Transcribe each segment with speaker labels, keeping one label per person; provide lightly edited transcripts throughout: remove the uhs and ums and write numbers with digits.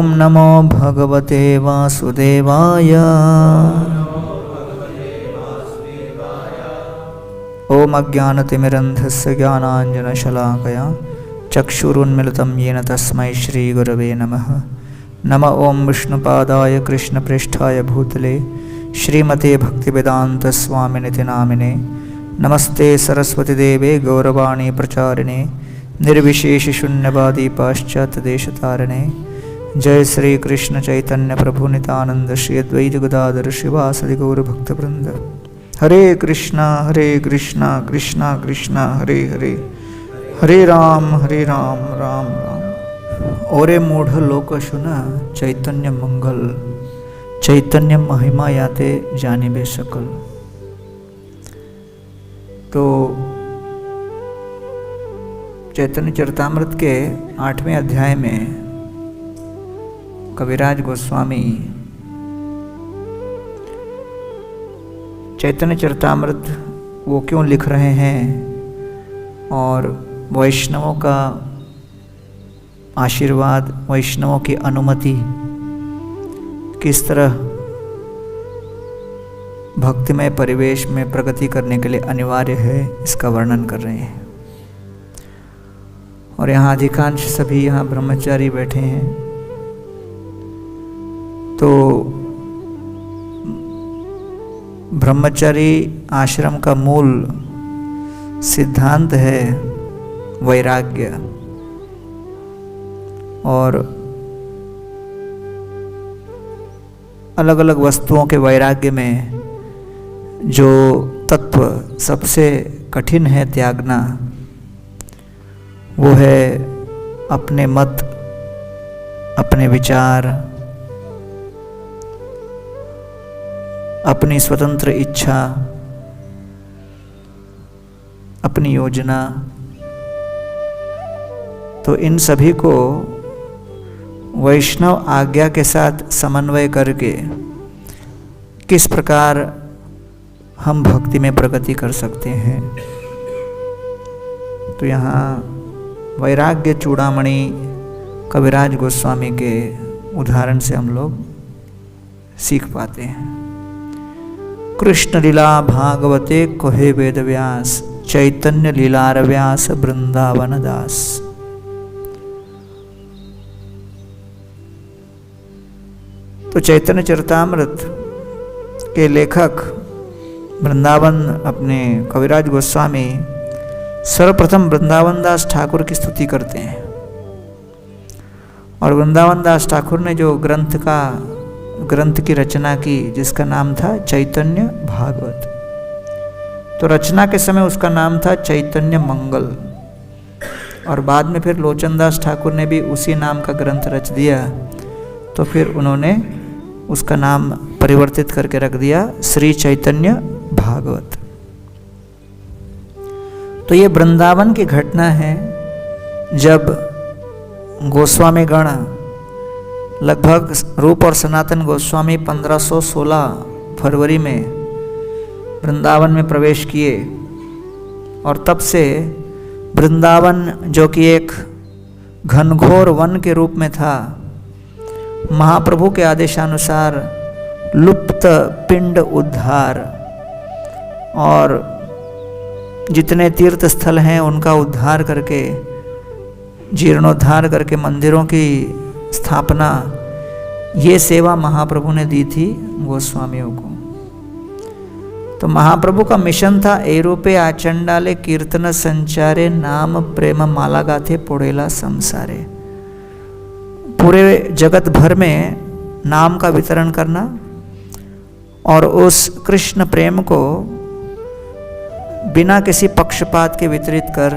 Speaker 1: ओम नमो भगवते वासुदेवाय। ओम अज्ञानतिमिरन्धस्य ज्ञानाञ्जनशलाकया चक्षुरुन्मिलितं येन तस्मै श्रीगुरवे नमः। नमः ओं विष्णुपादाय कृष्णप्रेष्ठाय भूतले श्रीमते भक्तिवेदान्तस्वामिनिति नामिने। नमस्ते सरस्वतीदेवे गौरवाणी प्रचारिणे निर्विशेषशून्यवादी पाश्चात्यदेशतारिणे। जय श्री कृष्ण चैतन्य प्रभु नित्यानंद श्री अद्वैत गदाधर शिवासदि गौरभक्तवृंद। हरे कृष्णा कृष्णा कृष्णा हरे हरे, हरे राम राम राम। ओरे मूढ़ लोक शुन चैतन्य मंगल, चैतन्य महिमा याते जानिबे सकल। तो चैतन्य चरितामृत के 8वें अध्याय में कविराज गोस्वामी चैतन्य चरितामृत वो क्यों लिख रहे हैं और वैष्णवों का आशीर्वाद, वैष्णवों की अनुमति किस तरह भक्तिमय परिवेश में प्रगति करने के लिए अनिवार्य है, इसका वर्णन कर रहे हैं। और यहाँ अधिकांश सभी यहाँ ब्रह्मचारी बैठे हैं, तो ब्रह्मचारी आश्रम का मूल सिद्धांत है वैराग्य। और अलग अलग वस्तुओं के वैराग्य में जो तत्व सबसे कठिन है त्यागना, वो है अपने मत, अपने विचार, अपनी स्वतंत्र इच्छा, अपनी योजना। तो इन सभी को वैष्णव आज्ञा के साथ समन्वय करके किस प्रकार हम भक्ति में प्रगति कर सकते हैं। तो यहाँ वैराग्य चूड़ामणि कविराज गोस्वामी के उदाहरण से हम लोग सीख पाते हैं। कृष्ण लीला भागवते कोहे वेद व्यास, चैतन्य लीलार व्यास वृंदावन दास। तो चैतन्य चरितामृत के लेखक वृंदावन अपने कविराज गोस्वामी सर्वप्रथम वृंदावन दास ठाकुर की स्तुति करते हैं। और वृंदावन दास ठाकुर ने जो ग्रंथ की रचना की, जिसका नाम था चैतन्य भागवत, तो रचना के समय उसका नाम था चैतन्य मंगल। और बाद में फिर लोचनदास ठाकुर ने भी उसी नाम का ग्रंथ रच दिया, तो फिर उन्होंने उसका नाम परिवर्तित करके रख दिया श्री चैतन्य भागवत। तो ये वृंदावन की घटना है, जब गोस्वामी गण लगभग रूप और सनातन गोस्वामी 1516 फरवरी में वृंदावन में प्रवेश किए। और तब से वृंदावन, जो कि एक घनघोर वन के रूप में था, महाप्रभु के आदेशानुसार लुप्त पिंड उद्धार और जितने तीर्थ स्थल हैं उनका उद्धार करके, जीर्णोद्धार करके मंदिरों की स्थापना, ये सेवा महाप्रभु ने दी थी गोस्वामियों को। तो महाप्रभु का मिशन था एरूपे आचंडाले कीर्तन संचारे, नाम प्रेम माला गाथे पोड़ेला संसारे। पूरे जगत भर में नाम का वितरण करना और उस कृष्ण प्रेम को बिना किसी पक्षपात के वितरित कर,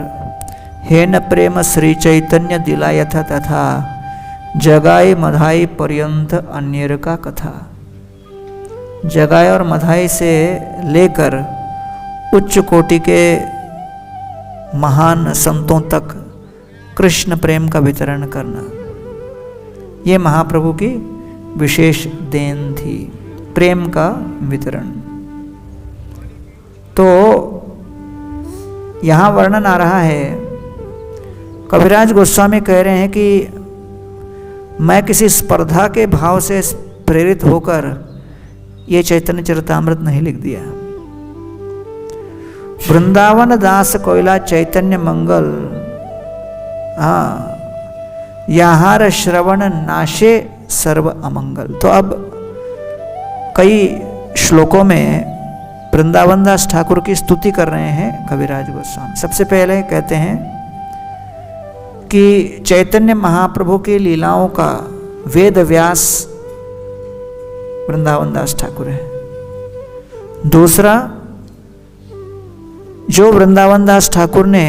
Speaker 1: हे न प्रेम श्री चैतन्य दिलायथा तथा, जगाई मधाई पर्यंत अन्यर का कथा। जगाई और मधाई से लेकर उच्च कोटि के महान संतों तक कृष्ण प्रेम का वितरण करना, ये महाप्रभु की विशेष देन थी, प्रेम का वितरण। तो यहाँ वर्णन आ रहा है, कविराज गोस्वामी कह रहे हैं कि मैं किसी स्पर्धा के भाव से प्रेरित होकर ये चैतन्य चरितामृत नहीं लिख दिया। वृंदावन दास कोयला चैतन्य मंगल, हाँ, याहार श्रवण नाशे सर्व अमंगल। तो अब कई श्लोकों में वृंदावन दास ठाकुर की स्तुति कर रहे हैं कविराज गोस्वामी। सबसे पहले कहते हैं कि चैतन्य महाप्रभु की लीलाओं का वेद व्यास वृंदावन दास ठाकुर है। दूसरा, जो वृंदावन दास ठाकुर ने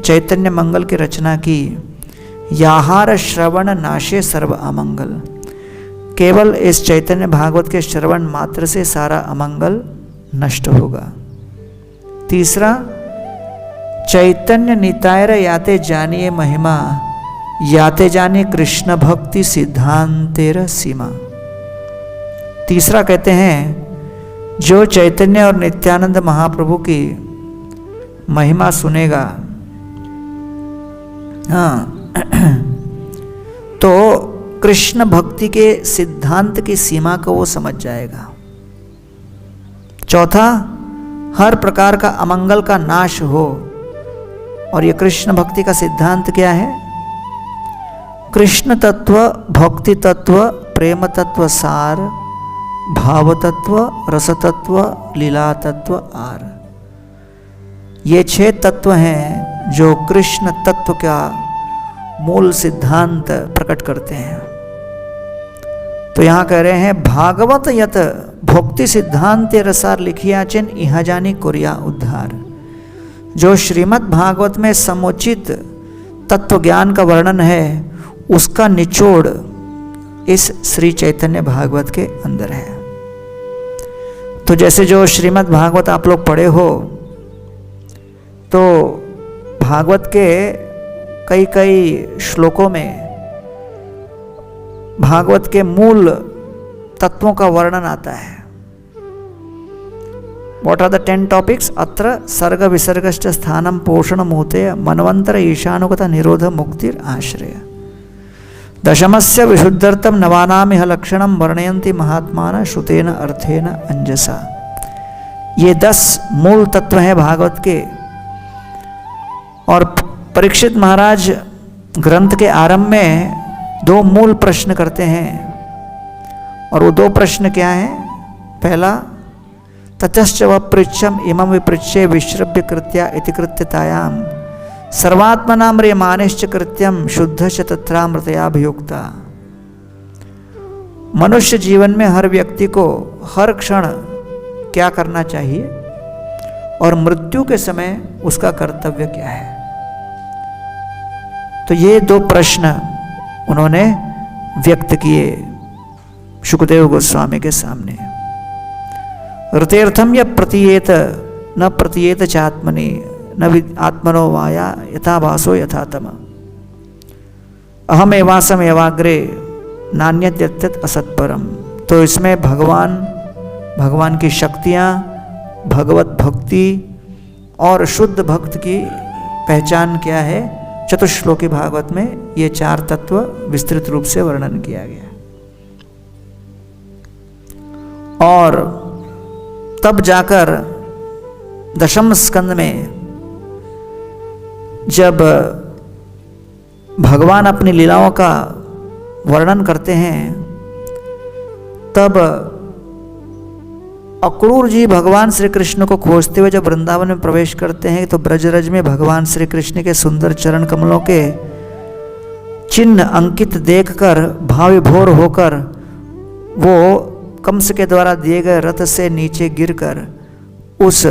Speaker 1: चैतन्य मंगल की रचना की, याहार श्रवण नाशे सर्व अमंगल, केवल इस चैतन्य भागवत के श्रवण मात्र से सारा अमंगल नष्ट होगा। तीसरा, चैतन्य नितायर याते जानिए महिमा, याते जाने कृष्ण भक्ति सिद्धांतेर सीमा। तीसरा कहते हैं, जो चैतन्य और नित्यानंद महाप्रभु की महिमा सुनेगा, हाँ, तो कृष्ण भक्ति के सिद्धांत की सीमा को वो समझ जाएगा। चौथा, हर प्रकार का अमंगल का नाश हो। और ये कृष्ण भक्ति का सिद्धांत क्या है? कृष्ण तत्व, भक्ति तत्व, प्रेम तत्व सार, भाव तत्व, रस तत्व, लीला तत्व आर। ये 6 तत्व हैं जो कृष्ण तत्व का मूल सिद्धांत प्रकट करते हैं। तो यहां कह रहे हैं, भागवत यत भक्ति सिद्धांत रसार लिखिया चिन इहा जानी कोरिया उद्धार। जो श्रीमद् भागवत में समुचित तत्व ज्ञान का वर्णन है, उसका निचोड़ इस श्री चैतन्य भागवत के अंदर है। तो जैसे जो श्रीमद् भागवत आप लोग पढ़े हो, तो भागवत के कई कई श्लोकों में भागवत के मूल तत्वों का वर्णन आता है। What are the 10 topics? अत्र सर्ग विसर्गश्च स्थानम पोषण मूते मनवंतर ईशानुगत निरोध मुक्तिर आश्रय। दशमस्य विशुद्धर्थम नवानाम इह लक्षणम वर्णयन्ति महात्मान श्रुतेन अर्थेन अंजसा। ये 10 मूल तत्व हैं भागवत के। और परीक्षित महाराज ग्रंथ के आरंभ में 2 मूल प्रश्न करते हैं। और वो 2 प्रश्न क्या हैं? पहला, ततश्च वपृच्छम इमं विपृच्छे विश्रभ्य कृत्या इति कृत्यतायां सर्वात्मना म्रियमाणश्च कृत्यम शुद्धश्च तत्रामृतयाभियुक्ता। मनुष्य जीवन में हर व्यक्ति को हर क्षण क्या करना चाहिए और मृत्यु के समय उसका कर्तव्य क्या है। तो ये 2 प्रश्न उन्होंने व्यक्त किए शुकदेव गोस्वामी के सामने। ऋतेर्थम या प्रतीयेत न प्रतीयेत चात्मनि न आत्मनो वाया यथा वासो यथा तम अहम एवासम एवाग्रे नान्यत्यत्यत असत्परम। तो इसमें भगवान की शक्तियाँ, भगवत भक्ति और शुद्ध भक्त की पहचान क्या है, चतुश्लोकी भागवत में ये 4 तत्व विस्तृत रूप से वर्णन किया गया। और तब जाकर दशम स्कंद में जब भगवान अपनी लीलाओं का वर्णन करते हैं, तब अक्रूर जी भगवान श्री कृष्ण को खोजते हुए जब वृंदावन में प्रवेश करते हैं, तो ब्रजरज में भगवान श्री कृष्ण के सुंदर चरण कमलों के चिन्ह अंकित देखकर भाव विभोर होकर वो कंस के द्वारा दिए गए रथ से नीचे गिरकर उस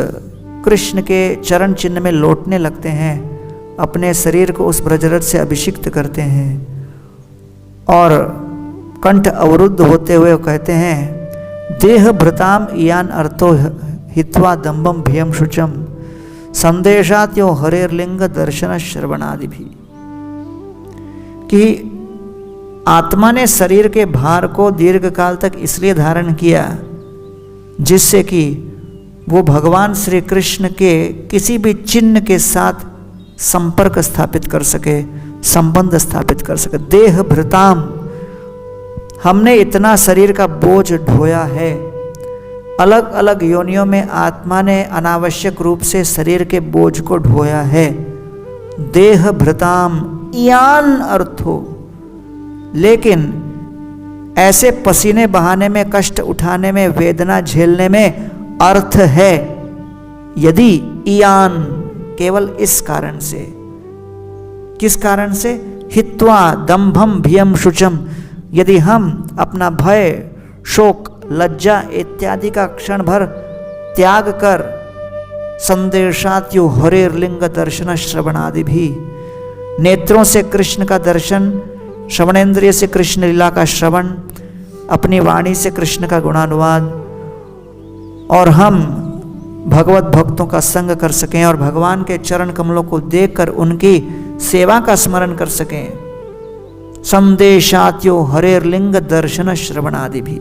Speaker 1: कृष्ण के चरण चिन्ह में लौटने लगते हैं, अपने शरीर को उस ब्रजरथ से अभिषिक्त करते हैं और कंठ अवरुद्ध होते हुए कहते हैं, देह भृताम इयान अर्थो हित्वा दम्बम भियम शुचम संदेशात यो हरेर्लिंग दर्शन श्रवणादि भी। कि आत्मा ने शरीर के भार को दीर्घ काल तक इसलिए धारण किया जिससे कि वो भगवान श्री कृष्ण के किसी भी चिन्ह के साथ संपर्क स्थापित कर सके, संबंध स्थापित कर सके। देह भृताम हमने इतना शरीर का बोझ ढोया है। अलग अलग योनियों में आत्मा ने अनावश्यक रूप से शरीर के बोझ को ढोया है। देह भृताम यान अर्थो, लेकिन ऐसे पसीने बहाने में, कष्ट उठाने में, वेदना झेलने में अर्थ है। यदि इयान, केवल इस कारण से। किस कारण से? हित्वा दंभम भियम शुचम, यदि हम अपना भय, शोक, लज्जा इत्यादि का क्षण भर त्याग कर संदेशात्यो हरेर लिंग दर्शन श्रवण आदि भी, नेत्रों से कृष्ण का दर्शन, श्रवणेन्द्रिय से कृष्ण लीला का श्रवण, अपनी वाणी से कृष्ण का गुणानुवाद, और हम भगवत भक्तों का संग कर सकें और भगवान के चरण कमलों को देखकर उनकी सेवा का स्मरण कर सकें। संदेशात्यो हरेर लिंग दर्शन श्रवण आदि भी।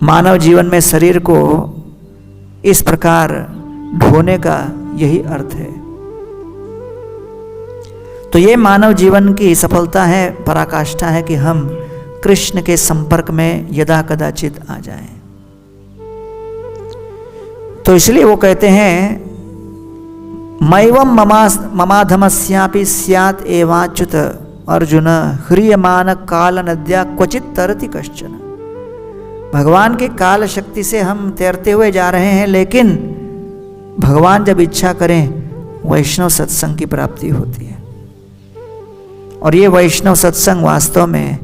Speaker 1: मानव जीवन में शरीर को इस प्रकार ढोने का यही अर्थ है। तो ये मानव जीवन की सफलता है, पराकाष्ठा है कि हम कृष्ण के संपर्क में यदा कदाचित आ जाएं। तो इसलिए वो कहते हैं मैवम ममाधमस्यापि स्यात् एवाच्युत अर्जुन ह्रियमान काल नद्या क्वचित तरति कश्चन। भगवान की काल शक्ति से हम तैरते हुए जा रहे हैं, लेकिन भगवान जब इच्छा करें वैष्णव सत्संग की प्राप्ति होती है। और ये वैष्णव सत्संग वास्तव में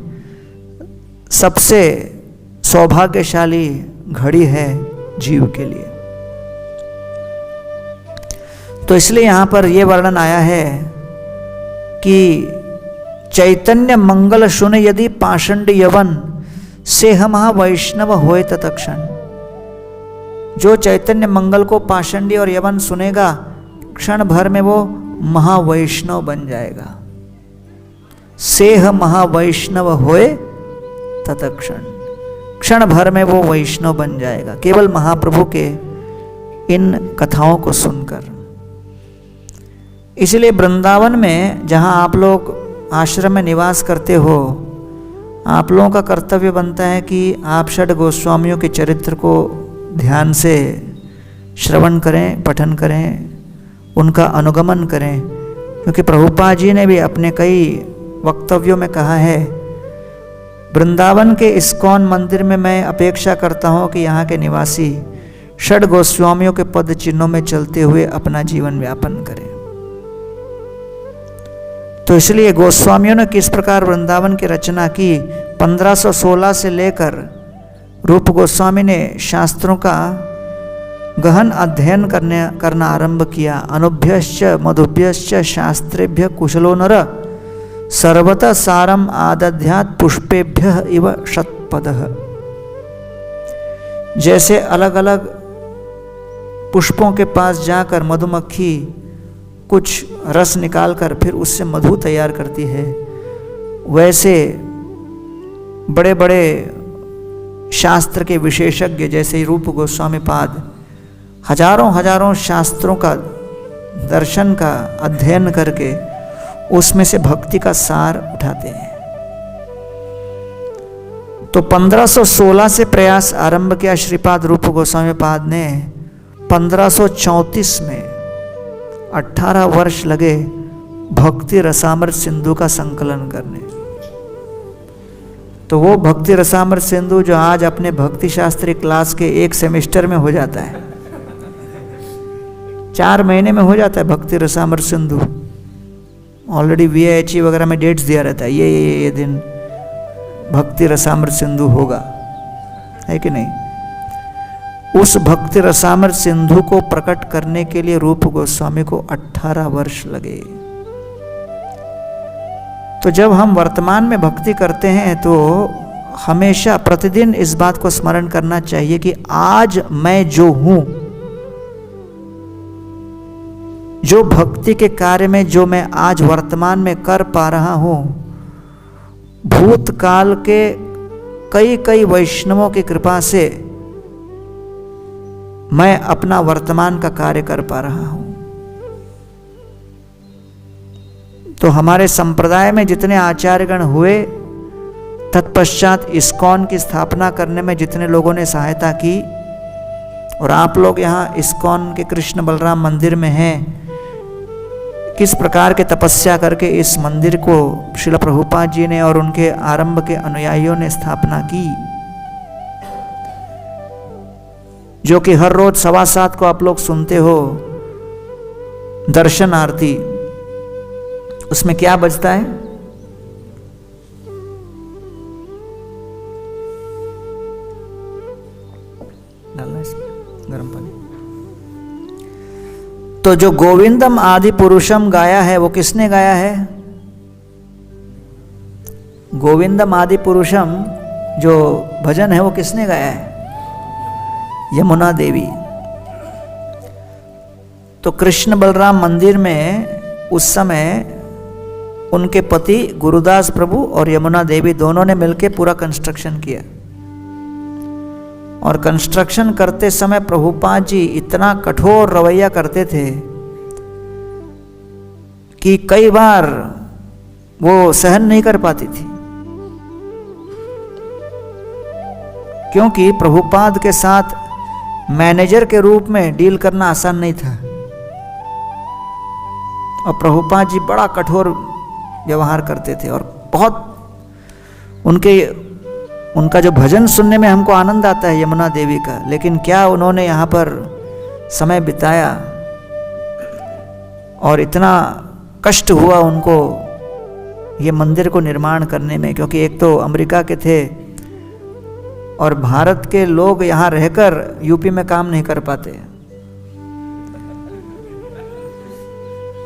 Speaker 1: सबसे सौभाग्यशाली घड़ी है जीव के लिए। तो इसलिए यहाँ पर यह वर्णन आया है कि चैतन्य मंगल सुन यदि पाषंड यवन से हम वैष्णव होए तत्क्षण। जो चैतन्य मंगल को पाषंडी और यवन सुनेगा, क्षण भर में वो महावैष्णव बन जाएगा। सेह महावैष्णव होए तत्क्षण, क्षण भर में वो वैष्णव बन जाएगा, केवल महाप्रभु के इन कथाओं को सुनकर। इसलिए वृंदावन में जहाँ आप लोग आश्रम में निवास करते हो, आप लोगों का कर्तव्य बनता है कि आप षड गोस्वामियों के चरित्र को ध्यान से श्रवण करें, पठन करें, उनका अनुगमन करें। क्योंकि प्रभुपाद जी ने भी अपने कई वक्तव्यों में कहा है, वृंदावन के इस्कॉन मंदिर में मैं अपेक्षा करता हूँ कि यहाँ के निवासी षड गोस्वामियों के पद चिन्हों में चलते हुए अपना जीवन व्यापन करें। तो इसलिए गोस्वामियों ने किस प्रकार वृंदावन की रचना की, 1516 से लेकर रूप गोस्वामी ने शास्त्रों का गहन अध्ययन करना आरंभ किया। अनुभ्यश्च मधुभ्यश्च शास्त्रेभ्य कुशलो नर सर्वतः सारम आदध्यात् पुष्पेभ्य इव शतपदः। जैसे अलग अलग पुष्पों के पास जाकर मधुमक्खी कुछ रस निकालकर फिर उससे मधु तैयार करती है, वैसे बड़े बड़े शास्त्र के विशेषज्ञ जैसे रूप गोस्वामी पाद हजारों हजारों शास्त्रों का दर्शन का अध्ययन करके उसमें से भक्ति का सार उठाते हैं। तो 1516 से प्रयास आरंभ किया श्रीपाद रूप गोस्वामी पाद ने। 1534 में 18 वर्ष लगे भक्ति रसामृत सिंधु का संकलन करने। तो वो भक्ति रसामृत सिंधु जो आज अपने भक्ति शास्त्री क्लास के एक सेमेस्टर में हो जाता है, 4 महीने में हो जाता है भक्ति रसामृत सिंधु। ऑलरेडी VIHE वगैरह में डेट्स दिया रहता है, ये दिन भक्ति रसामृत सिंधु होगा, है कि नहीं। उस भक्ति रसामृत सिंधु को प्रकट करने के लिए रूप गोस्वामी को 18 वर्ष लगे। तो जब हम वर्तमान में भक्ति करते हैं तो हमेशा प्रतिदिन इस बात को स्मरण करना चाहिए कि आज मैं जो हूं, जो भक्ति के कार्य में जो मैं आज वर्तमान में कर पा रहा हूं, भूतकाल के कई कई वैष्णवों की कृपा से मैं अपना वर्तमान का कार्य कर पा रहा हूं। तो हमारे संप्रदाय में जितने आचार्यगण हुए तत्पश्चात इस्कॉन की स्थापना करने में जितने लोगों ने सहायता की, और आप लोग यहाँ इस्कॉन के कृष्ण बलराम मंदिर में हैं, किस प्रकार के तपस्या करके इस मंदिर को श्रील प्रभुपाद जी ने और उनके आरंभ के अनुयायियों ने स्थापना की, जो कि हर रोज 7:15 को आप लोग सुनते हो दर्शन आरती। उसमें क्या बजता है? डालना इसमें गर्म पानी। तो जो गोविंदम आदि पुरुषम गाया है वो किसने गाया है? गोविंदम आदि पुरुषम जो भजन है वो किसने गाया है? यमुना देवी। तो कृष्ण बलराम मंदिर में उस समय उनके पति गुरुदास प्रभु और यमुना देवी दोनों ने मिलकर पूरा कंस्ट्रक्शन किया। और कंस्ट्रक्शन करते समय प्रभुपाद जी इतना कठोर रवैया करते थे कि कई बार वो सहन नहीं कर पाती थी, क्योंकि प्रभुपाद के साथ मैनेजर के रूप में डील करना आसान नहीं था। और प्रभुपाद जी बड़ा कठोर व्यवहार करते थे और बहुत उनका जो भजन सुनने में हमको आनंद आता है यमुना देवी का, लेकिन क्या उन्होंने यहाँ पर समय बिताया और इतना कष्ट हुआ उनको ये मंदिर को निर्माण करने में, क्योंकि एक तो अमेरिका के थे और भारत के लोग यहाँ रहकर यूपी में काम नहीं कर पाते।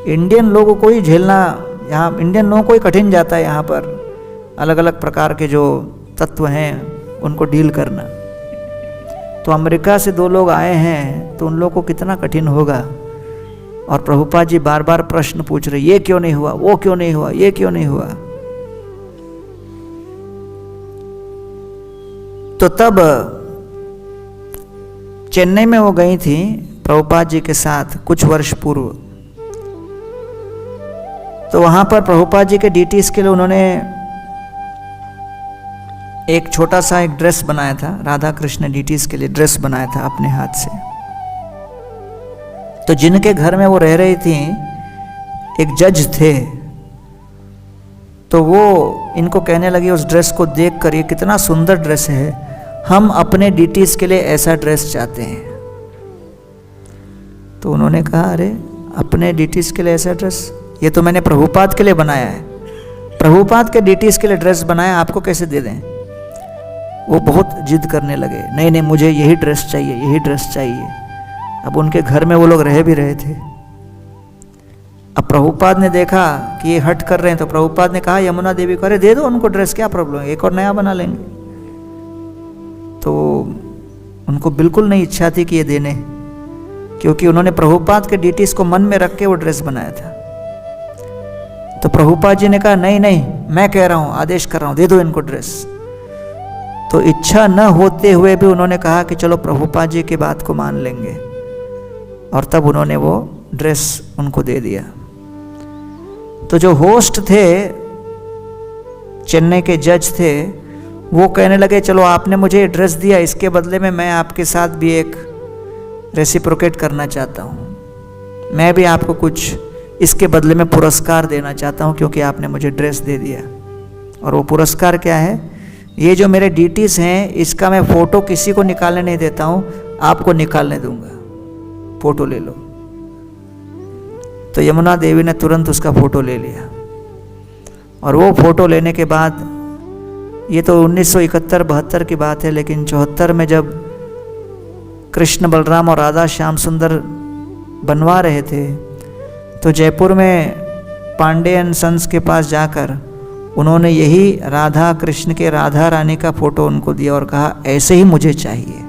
Speaker 1: इंडियन लोगों को ही झेलना, यहाँ इंडियन लोगों को ही कठिन जाता है यहाँ पर अलग अलग प्रकार के जो तत्व हैं उनको डील करना। तो अमेरिका से 2 लोग आए हैं तो उन लोगों को कितना कठिन होगा। और प्रभुपाद जी बार बार प्रश्न पूछ रहे, ये क्यों नहीं हुआ, वो क्यों नहीं हुआ, ये क्यों नहीं हुआ। तो तब चेन्नई में वो गई थी प्रभुपाद जी के साथ कुछ वर्ष पूर्व। तो वहां पर प्रभुपाद जी के डीटीज के लिए उन्होंने एक छोटा सा एक ड्रेस बनाया था, राधा कृष्ण डीटीज के लिए ड्रेस बनाया था अपने हाथ से। तो जिनके घर में वो रह रही थी एक जज थे, तो वो इनको कहने लगी उस ड्रेस को देखकर, ये कितना सुंदर ड्रेस है, हम अपने डीटीज के लिए ऐसा ड्रेस चाहते हैं। तो उन्होंने कहा, अरे अपने डीटीज के लिए ऐसा ड्रेस, ये तो मैंने प्रभुपाद के लिए बनाया है, प्रभुपाद के डीटीज के लिए ड्रेस बनाया, आपको कैसे दे दें। वो बहुत जिद करने लगे, नहीं नहीं मुझे यही ड्रेस चाहिए, यही ड्रेस चाहिए। अब उनके घर में वो लोग रह भी रहे थे। अब प्रभुपाद ने देखा कि ये हट कर रहे हैं, तो प्रभुपाद ने कहा यमुना देवी को, अरे दे दो उनको ड्रेस, क्या प्रॉब्लम है, एक और नया बना लेंगे। तो उनको बिल्कुल नहीं इच्छा थी कि ये देने, क्योंकि उन्होंने प्रभुपाद के डीटीज को मन में रख के वो ड्रेस बनाया था। तो प्रभुपाद जी ने कहा, नहीं नहीं मैं कह रहा हूँ, आदेश कर रहा हूँ, दे दो इनको ड्रेस। तो इच्छा न होते हुए भी उन्होंने कहा कि चलो प्रभुपाद जी की बात को मान लेंगे, और तब उन्होंने वो ड्रेस उनको दे दिया। तो जो होस्ट थे, चेन्नई के जज थे, वो कहने लगे चलो आपने मुझे ड्रेस दिया, इसके बदले में मैं आपके साथ भी एक रेसिप्रोकेट करना चाहता हूँ, मैं भी आपको कुछ इसके बदले में पुरस्कार देना चाहता हूँ, क्योंकि आपने मुझे ड्रेस दे दिया। और वो पुरस्कार क्या है, ये जो मेरे डीटीज हैं इसका मैं फ़ोटो किसी को निकालने नहीं देता हूँ, आपको निकालने दूंगा, फ़ोटो ले लो। तो यमुना देवी ने तुरंत उसका फ़ोटो ले लिया। और वो फ़ोटो लेने के बाद, ये तो 1971-72 की बात है, लेकिन 74 में जब कृष्ण बलराम और राधा श्याम सुंदर बनवा रहे थे, तो जयपुर में पांडे एंड सन्स के पास जाकर उन्होंने यही राधा कृष्ण के राधा रानी का फ़ोटो उनको दिया और कहा ऐसे ही मुझे चाहिए।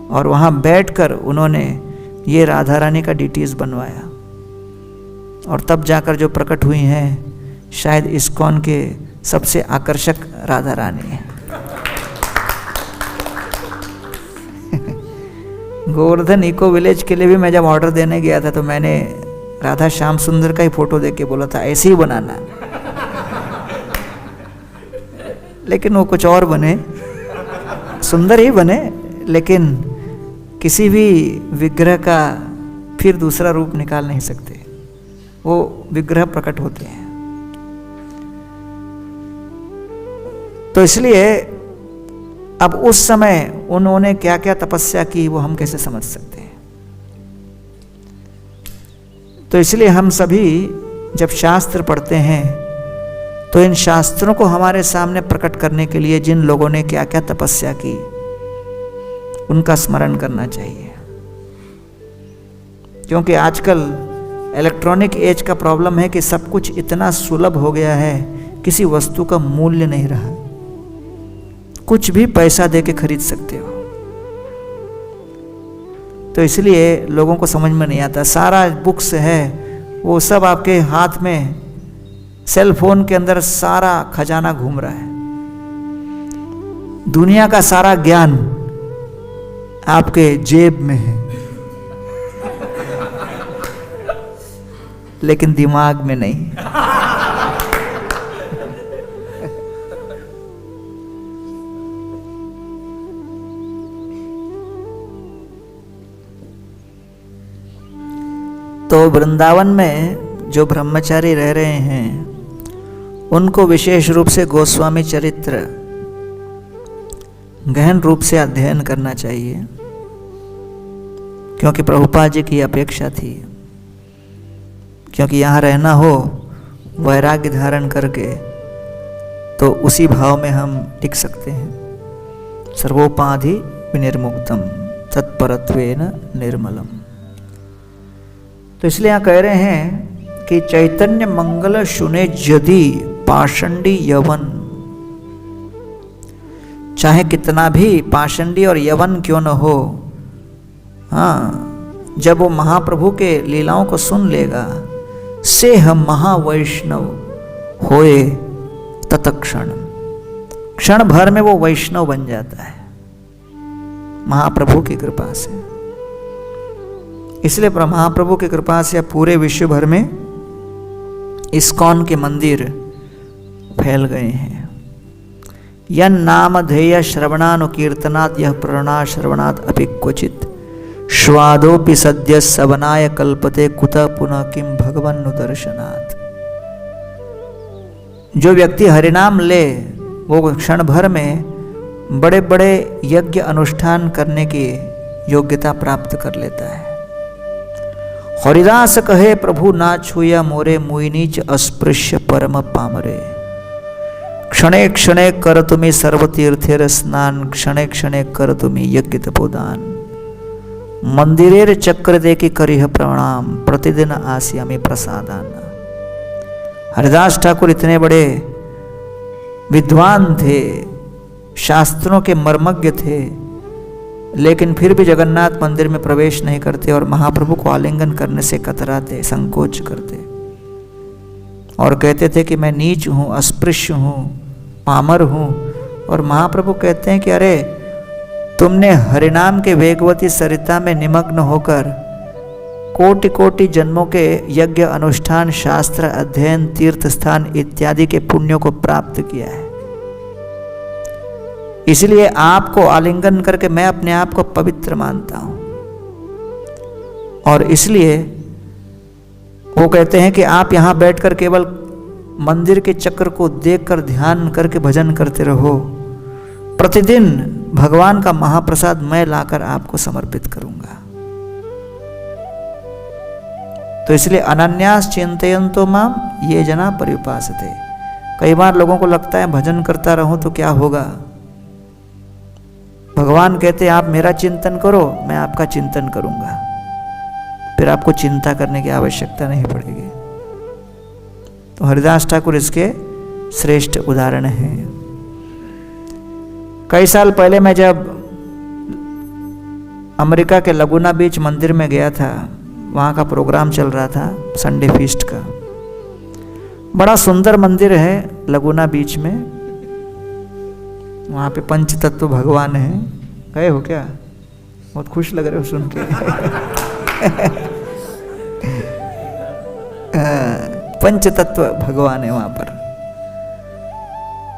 Speaker 1: और वहाँ बैठकर उन्होंने ये राधा रानी का डीटीज बनवाया, और तब जाकर जो प्रकट हुई हैं शायद इस्कॉन के सबसे आकर्षक राधा रानी है। गोवर्धन इको विलेज के लिए भी मैं जब ऑर्डर देने गया था, तो मैंने राधा श्याम सुंदर का ही फोटो देख के बोला था ऐसे ही बनाना। लेकिन वो कुछ और बने, सुंदर ही बने, लेकिन किसी भी विग्रह का फिर दूसरा रूप निकाल नहीं सकते, वो विग्रह प्रकट होते हैं। तो इसलिए अब उस समय उन्होंने क्या क्या तपस्या की वो हम कैसे समझ सकते हैं। तो इसलिए हम सभी जब शास्त्र पढ़ते हैं तो इन शास्त्रों को हमारे सामने प्रकट करने के लिए जिन लोगों ने क्या क्या तपस्या की उनका स्मरण करना चाहिए। क्योंकि आजकल इलेक्ट्रॉनिक एज का प्रॉब्लम है कि सब कुछ इतना सुलभ हो गया है, किसी वस्तु का मूल्य नहीं रहा, कुछ भी पैसा दे के खरीद सकते हो। तो इसलिए लोगों को समझ में नहीं आता, सारा बुक्स है वो सब आपके हाथ में, सेल फोन के अंदर सारा खजाना घूम रहा है, दुनिया का सारा ज्ञान आपके जेब में है, लेकिन दिमाग में नहीं। तो वृंदावन में जो ब्रह्मचारी रह रहे हैं उनको विशेष रूप से गोस्वामी चरित्र गहन रूप से अध्ययन करना चाहिए, क्योंकि प्रभुपाद जी की अपेक्षा थी। क्योंकि यहाँ रहना हो वैराग्य धारण करके तो उसी भाव में हम टिक सकते हैं। सर्वोपाधि विनिर्मुक्तम तत्परत्वेन निर्मलम। तो इसलिए यहाँ कह रहे हैं कि चैतन्य मंगल शुने यदि पाषंडी यवन, चाहे कितना भी पाषंडी और यवन क्यों न हो, हाँ, जब वो महाप्रभु के लीलाओं को सुन लेगा, से हम महावैष्णव होए तत्क्षण, क्षण भर में वो वैष्णव बन जाता है महाप्रभु की कृपा से। इसलिए महाप्रभु की कृपा से पूरे विश्व भर में इस्कॉन के मंदिर फैल गए हैं। यन नामधेय श्रवणानुकीर्तनात् यह प्रणा श्रवणात् अपि क्वचित स्वादोपि सद्य सवनाय कल्पते कुतः पुनः किम भगवन् दर्शनात्। जो व्यक्ति हरिनाम ले वो क्षण भर में बड़े बड़े यज्ञ अनुष्ठान करने की योग्यता प्राप्त कर लेता है। हरिदास कहे प्रभु ना छुया मोरे, मुई नीच अस्पृश्य परम पामरे। क्षणे क्षणे कर तुम्हें सर्वतीर्थेर स्नान, क्षणे क्षणे कर तुम्हें यज्ञ तपोदान। मंदिरेर चक्र दे की करिह प्रणाम, प्रतिदिन आस्यामि प्रसादान। हरिदास ठाकुर इतने बड़े विद्वान थे, शास्त्रों के मर्मज्ञ थे, लेकिन फिर भी जगन्नाथ मंदिर में प्रवेश नहीं करते और महाप्रभु को आलिंगन करने से कतराते, संकोच करते और कहते थे कि मैं नीच हूँ, अस्पृश्य हूँ, पामर हूँ। और महाप्रभु कहते हैं कि अरे तुमने हरिनाम के वेगवती सरिता में निमग्न होकर कोटि कोटि जन्मों के यज्ञ अनुष्ठान, शास्त्र अध्ययन, तीर्थ स्थान इत्यादि के पुण्यों को प्राप्त किया है। इसलिए आपको आलिंगन करके मैं अपने आप को पवित्र मानता हूं। और इसलिए वो कहते हैं कि आप यहां बैठकर केवल मंदिर के चक्र को देखकर ध्यान करके भजन करते रहो, प्रतिदिन भगवान का महाप्रसाद मैं लाकर आपको समर्पित करूंगा। तो इसलिए अनन्यास चिंतयन्तो माम ये जना पर्युपासते। कई बार लोगों को लगता है भजन करता रहूं तो क्या होगा। भगवान कहते हैं आप मेरा चिंतन करो, मैं आपका चिंतन करूंगा, फिर आपको चिंता करने की आवश्यकता नहीं पड़ेगी। तो हरिदास ठाकुर इसके श्रेष्ठ उदाहरण हैं। कई साल पहले मैं जब अमेरिका के लगुना बीच मंदिर में गया था, वहाँ का प्रोग्राम चल रहा था संडे फीस्ट का। बड़ा सुंदर मंदिर है लगुना बीच में, वहाँ पे पंच तत्व भगवान है। गए हो क्या? बहुत खुश लग रहे हो सुन के। पंच तत्व भगवान है वहाँ पर।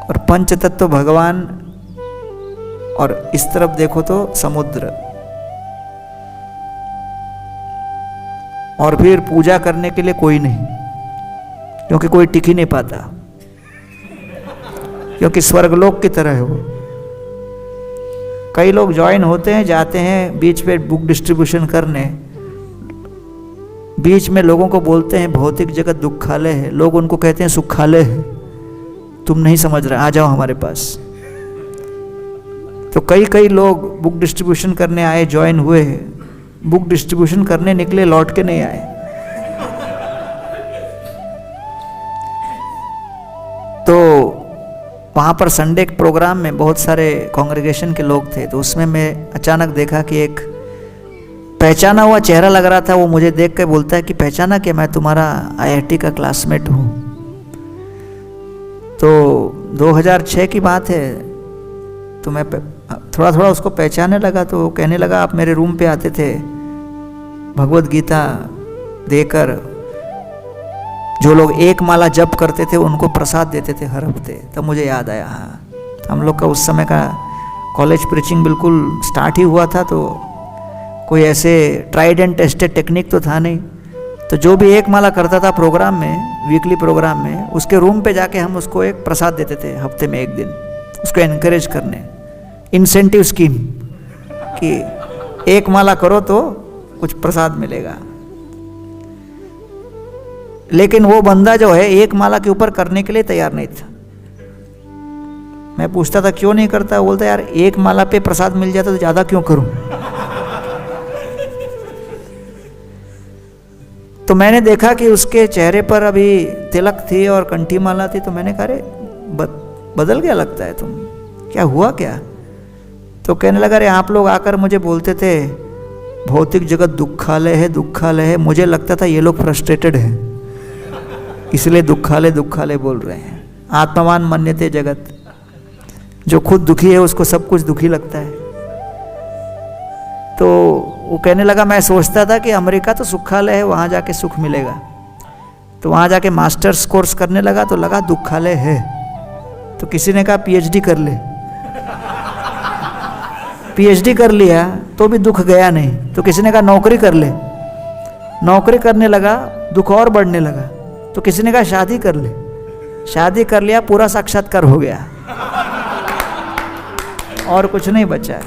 Speaker 1: और पंच तत्व भगवान, और इस तरफ देखो तो समुद्र, और फिर पूजा करने के लिए कोई नहीं, क्योंकि कोई टिक ही नहीं पाता, क्योंकि स्वर्गलोक की तरह है वो। कई लोग ज्वाइन होते हैं, जाते हैं बीच पे बुक डिस्ट्रीब्यूशन करने, बीच में लोगों को बोलते हैं भौतिक जगत दुखालय है, लोग उनको कहते हैं सुखालय है, तुम नहीं समझ रहे, आ जाओ हमारे पास। तो कई लोग बुक डिस्ट्रीब्यूशन करने आए, ज्वाइन हुए, बुक डिस्ट्रीब्यूशन करने निकले, लौट के नहीं आए। तो वहाँ पर संडे के प्रोग्राम में बहुत सारे कांग्रेगेशन के लोग थे, तो उसमें मैं अचानक देखा कि एक पहचाना हुआ चेहरा लग रहा था। वो मुझे देख के बोलता है कि पहचाना कि मैं तुम्हारा IIT का क्लासमेट हूँ। तो 2006 की बात है, तो मैं थोड़ा थोड़ा उसको पहचानने लगा। तो वो कहने लगा आप मेरे रूम पे आते थे, भगवत गीता देकर जो लोग एक माला जप करते थे उनको प्रसाद देते थे हर हफ्ते। तब मुझे याद आया, हाँ हम लोग का उस समय का कॉलेज प्रीचिंग बिल्कुल स्टार्ट ही हुआ था, तो कोई ऐसे ट्राइड एंड टेस्टेड टेक्निक तो था नहीं। तो जो भी एक माला करता था प्रोग्राम में, वीकली प्रोग्राम में, उसके रूम पे जाके हम उसको एक प्रसाद देते थे हफ्ते में एक दिन, उसको एनकरेज करने, इंसेंटिव स्कीम कि एक माला करो तो कुछ प्रसाद मिलेगा। लेकिन वो बंदा जो है एक माला के ऊपर करने के लिए तैयार नहीं था। मैं पूछता था क्यों नहीं करता, बोलता यार एक माला पे प्रसाद मिल जाता तो ज़्यादा क्यों करूं। तो मैंने देखा कि उसके चेहरे पर अभी तिलक थी और कंठी माला थी, तो मैंने कहा अरे बदल गया लगता है, तुम क्या हुआ क्या। तो कहने लगा अरे आप लोग आकर मुझे बोलते थे भौतिक जगत दुखालय है दुखालय है, मुझे लगता था ये लोग फ्रस्ट्रेटेड हैं इसलिए दुखालय दुखालय बोल रहे हैं। आत्मवान मन्यते जगत, जो खुद दुखी है उसको सब कुछ दुखी लगता है। तो वो कहने लगा मैं सोचता था कि अमेरिका तो सुखालय है, वहाँ जाके सुख मिलेगा। तो वहाँ जाके मास्टर्स कोर्स करने लगा तो लगा दुखालय है। तो किसी ने कहा PhD कर ले। PhD कर लिया तो भी दुख गया नहीं। तो किसी ने कहा नौकरी कर ले। नौकरी करने लगा, दुख और बढ़ने लगा। तो किसी ने कहा शादी कर ले। शादी कर लिया, पूरा साक्षात्कार हो गया और कुछ नहीं बचा।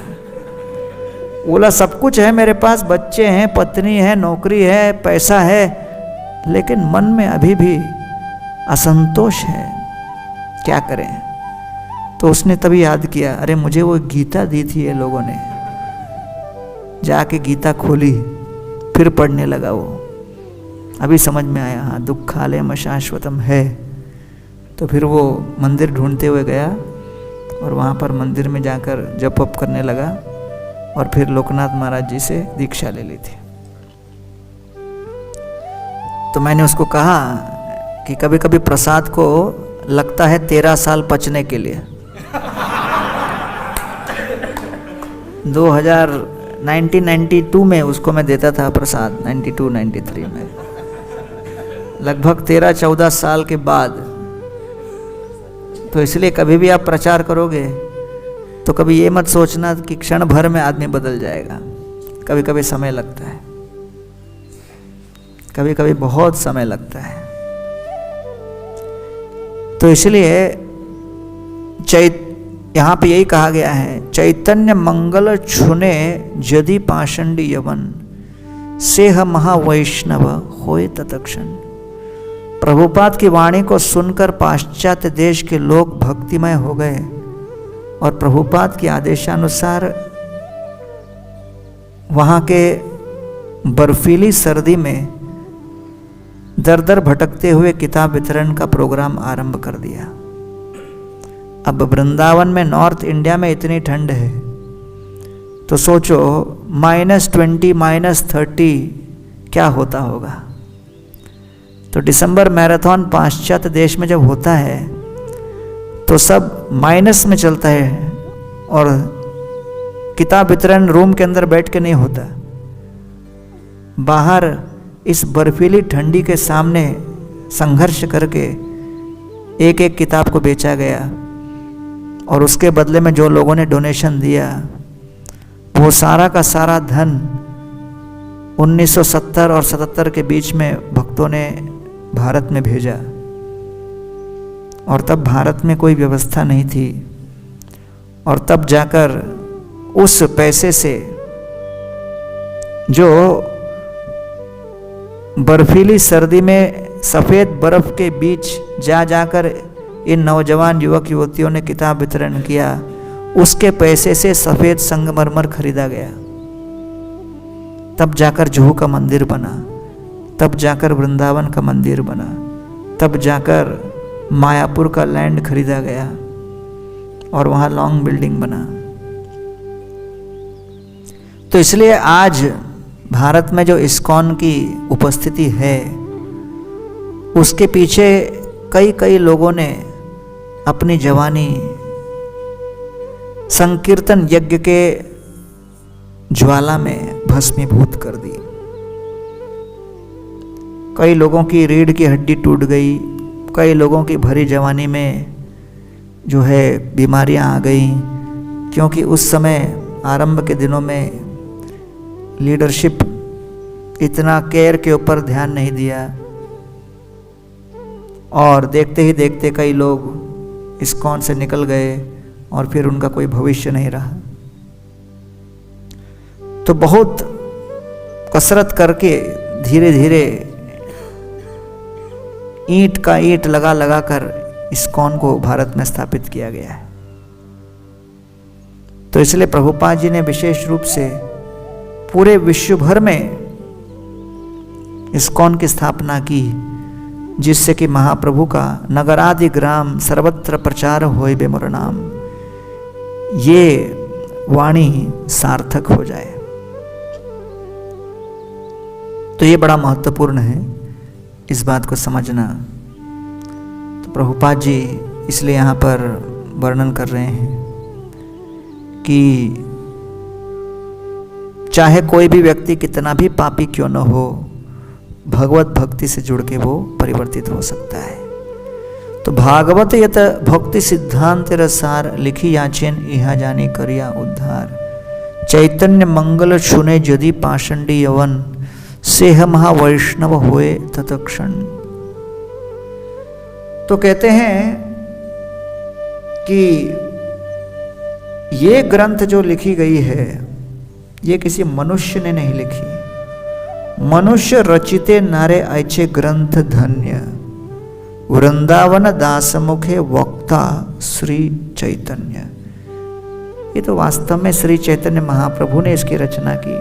Speaker 1: बोला सब कुछ है मेरे पास, बच्चे हैं, पत्नी है, नौकरी है, पैसा है, लेकिन मन में अभी भी असंतोष है, क्या करें। तो उसने तभी याद किया अरे मुझे वो गीता दी थी ये लोगों ने। जाके गीता खोली, फिर पढ़ने लगा वो। अभी समझ में आया हाँ दुखालयम शाश्वतम है। तो फिर वो मंदिर ढूंढते हुए गया और वहाँ पर मंदिर में जाकर जप वप करने लगा और फिर लोकनाथ महाराज जी से दीक्षा ले ली थी। तो मैंने उसको कहा कि कभी कभी प्रसाद को लगता है 13 साल पचने के लिए। 1992 में उसको मैं देता था प्रसाद, 92-93 में, लगभग 13-14 साल के बाद। तो इसलिए कभी भी आप प्रचार करोगे तो कभी ये मत सोचना कि क्षण भर में आदमी बदल जाएगा। कभी कभी समय लगता है, कभी कभी बहुत समय लगता है। तो इसलिए यहाँ पे यही कहा गया है, चैतन्य मंगल छुने यदि पाषंडी यवन सेह महावैष्णव होए तत्क्षण। प्रभुपाद की वाणी को सुनकर पाश्चात्य देश के लोग भक्तिमय हो गए और प्रभुपाद के आदेशानुसार वहाँ के बर्फीली सर्दी में दर दर भटकते हुए किताब वितरण का प्रोग्राम आरंभ कर दिया। अब वृंदावन में नॉर्थ इंडिया में इतनी ठंड है तो सोचो -20 -30 क्या होता होगा। तो दिसंबर मैराथन पाश्चात्य देश में जब होता है तो सब माइनस में चलता है और किताब वितरण रूम के अंदर बैठ के नहीं होता, बाहर इस बर्फीली ठंडी के सामने संघर्ष करके एक एक किताब को बेचा गया और उसके बदले में जो लोगों ने डोनेशन दिया वो सारा का सारा धन 1970 और 77 के बीच में भक्तों ने भारत में भेजा। और तब भारत में कोई व्यवस्था नहीं थी, और तब जाकर उस पैसे से जो बर्फीली सर्दी में सफ़ेद बर्फ के बीच जा जाकर इन नौजवान युवक युवतियों ने किताब वितरण किया, उसके पैसे से सफ़ेद संगमरमर खरीदा गया। तब जाकर जुहू का मंदिर बना, तब जाकर वृंदावन का मंदिर बना, तब जाकर मायापुर का लैंड खरीदा गया और वहाँ लॉन्ग बिल्डिंग बना। तो इसलिए आज भारत में जो इस्कॉन की उपस्थिति है उसके पीछे कई कई लोगों ने अपनी जवानी संकीर्तन यज्ञ के ज्वाला में भस्मीभूत कर दी। कई लोगों की रीढ़ की हड्डी टूट गई, कई लोगों की भरी जवानी में जो है बीमारियां आ गई, क्योंकि उस समय आरंभ के दिनों में लीडरशिप इतना केयर के ऊपर ध्यान नहीं दिया, और देखते ही देखते कई लोग इस्कॉन से निकल गए और फिर उनका कोई भविष्य नहीं रहा। तो बहुत कसरत करके धीरे धीरे ईंट का ईंट लगा लगा कर इस्कॉन को भारत में स्थापित किया गया है। तो इसलिए प्रभुपाद जी ने विशेष रूप से पूरे विश्व भर में इस्कॉन की स्थापना की, जिससे कि महाप्रभु का नगरादि ग्राम सर्वत्र प्रचार होय बे मोर नाम, ये वाणी सार्थक हो जाए। तो ये बड़ा महत्वपूर्ण है इस बात को समझना। तो प्रभुपाद जी इसलिए यहाँ पर वर्णन कर रहे हैं कि चाहे कोई भी व्यक्ति कितना भी पापी क्यों न हो, भगवत भक्ति से जुड़ के वो परिवर्तित हो सकता है। तो भागवत यत भक्ति सिद्धांत रसार लिखी याचेन इहा जानी करिया उद्धार, चैतन्य मंगल सुने यदि पाषंडी यवन, सेह महावैष्णव होए तत्क्षण। तो कहते हैं कि ये ग्रंथ जो लिखी गई है ये किसी मनुष्य ने नहीं लिखी, मनुष्य रचिते नारे ऐचे ग्रंथ धन्य, वृंदावन दास मुखे वक्ता श्री चैतन्य। ये तो वास्तव में श्री चैतन्य महाप्रभु ने इसकी रचना की,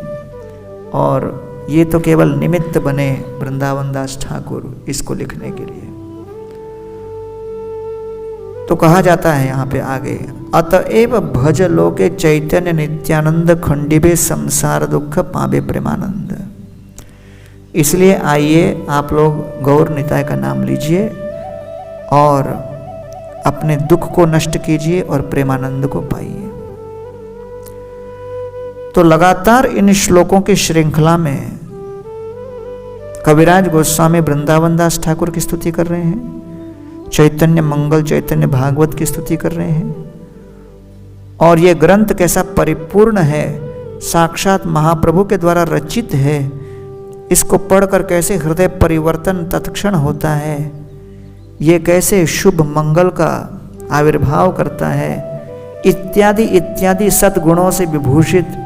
Speaker 1: और ये तो केवल निमित्त बने वृंदावन दास ठाकुर इसको लिखने के लिए। तो कहा जाता है यहाँ पे आगे, अतएव भज लोके चैतन्य नित्यानंद खंडिबे संसार दुख पावे प्रेमानंद। इसलिए आइए आप लोग गौर निताय का नाम लीजिए और अपने दुख को नष्ट कीजिए और प्रेमानंद को पाइए। तो लगातार इन श्लोकों की श्रृंखला में कविराज गोस्वामी वृंदावन दास ठाकुर की स्तुति कर रहे हैं, चैतन्य मंगल चैतन्य भागवत की स्तुति कर रहे हैं, और ये ग्रंथ कैसा परिपूर्ण है, साक्षात महाप्रभु के द्वारा रचित है, इसको पढ़कर कैसे हृदय परिवर्तन तत्क्षण होता है, ये कैसे शुभ मंगल का आविर्भाव करता है, इत्यादि इत्यादि सद्गुणों से विभूषित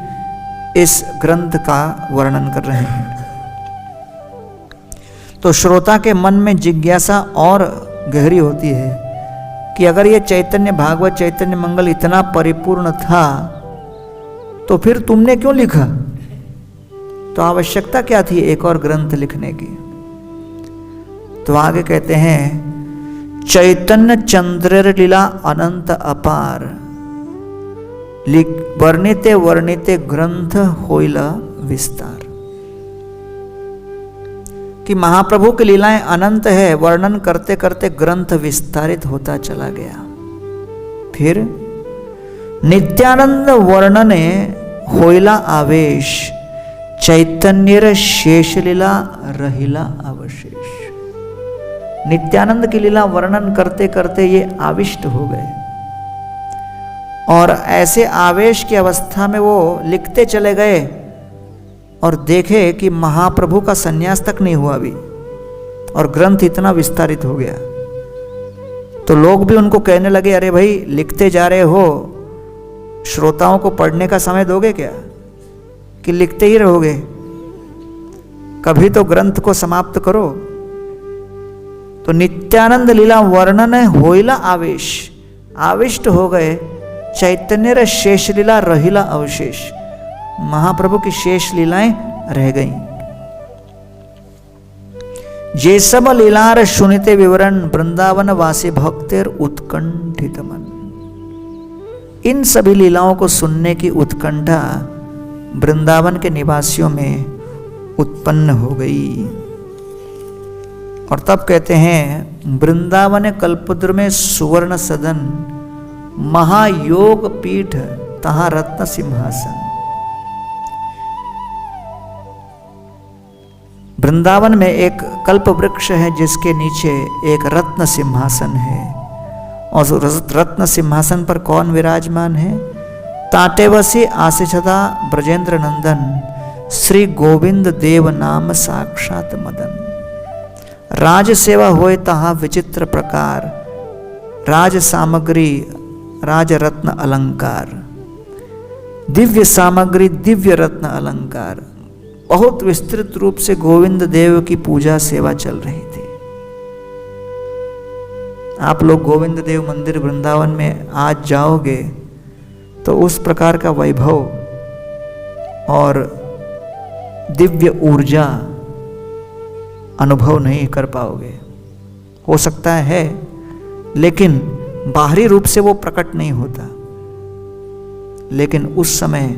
Speaker 1: इस ग्रंथ का वर्णन कर रहे हैं। तो श्रोता के मन में जिज्ञासा और गहरी होती है कि अगर ये चैतन्य भागवत चैतन्य मंगल इतना परिपूर्ण था तो फिर तुमने क्यों लिखा? तो आवश्यकता क्या थी एक और ग्रंथ लिखने की? तो आगे कहते हैं, चैतन्य चंद्र लीला अनंत अपार, वर्णिते वर्णिते ग्रंथ होइला विस्तार। कि महाप्रभु की लीलाएं अनंत है, वर्णन करते करते ग्रंथ विस्तारित होता चला गया। फिर नित्यानंद वर्णने होइला आवेश, चैतन्य शेष लीला रहिला अवशेष। नित्यानंद की लीला वर्णन करते करते ये आविष्ट हो गए, और ऐसे आवेश की अवस्था में वो लिखते चले गए और देखे कि महाप्रभु का संन्यास तक नहीं हुआ अभी, और ग्रंथ इतना विस्तारित हो गया। तो लोग भी उनको कहने लगे, अरे भाई लिखते जा रहे हो, श्रोताओं को पढ़ने का समय दोगे क्या, कि लिखते ही रहोगे, कभी तो ग्रंथ को समाप्त करो। तो नित्यानंद लीला वर्णन होइला आवेश, आविष्ट हो गए, चैतन्य रे शेष लीला रहिला अवशेष, महाप्रभु की शेष लीलाएं रह गईं। जे सब लीलार सुनिते विवरण, वृंदावन वासी भक्तेर उत्कंठित मन। इन सभी लीलाओं को सुनने की उत्कंठा वृंदावन के निवासियों में उत्पन्न हो गई। और तब कहते हैं, वृंदावन कल्पद्रुम में सुवर्ण सदन, महायोग पीठ तहा रत्न सिंहासन। वृंदावन में एक कल्प वृक्ष है जिसके नीचे एक रत्न सिंहासन है, और उस रत्न सिंहासन पर कौन विराजमान है? ताटेवसी आशिषदा ब्रजेंद्र नंदन, श्री गोविंद देव नाम साक्षात मदन। राज सेवा होए तहाँ विचित्र प्रकार, राज सामग्री राज रत्न अलंकार। दिव्य सामग्री दिव्य रत्न अलंकार, बहुत विस्तृत रूप से गोविंद देव की पूजा सेवा चल रही थी। आप लोग गोविंद देव मंदिर वृंदावन में आज जाओगे तो उस प्रकार का वैभव और दिव्य ऊर्जा अनुभव नहीं कर पाओगे। हो सकता है, लेकिन बाहरी रूप से वो प्रकट नहीं होता। लेकिन उस समय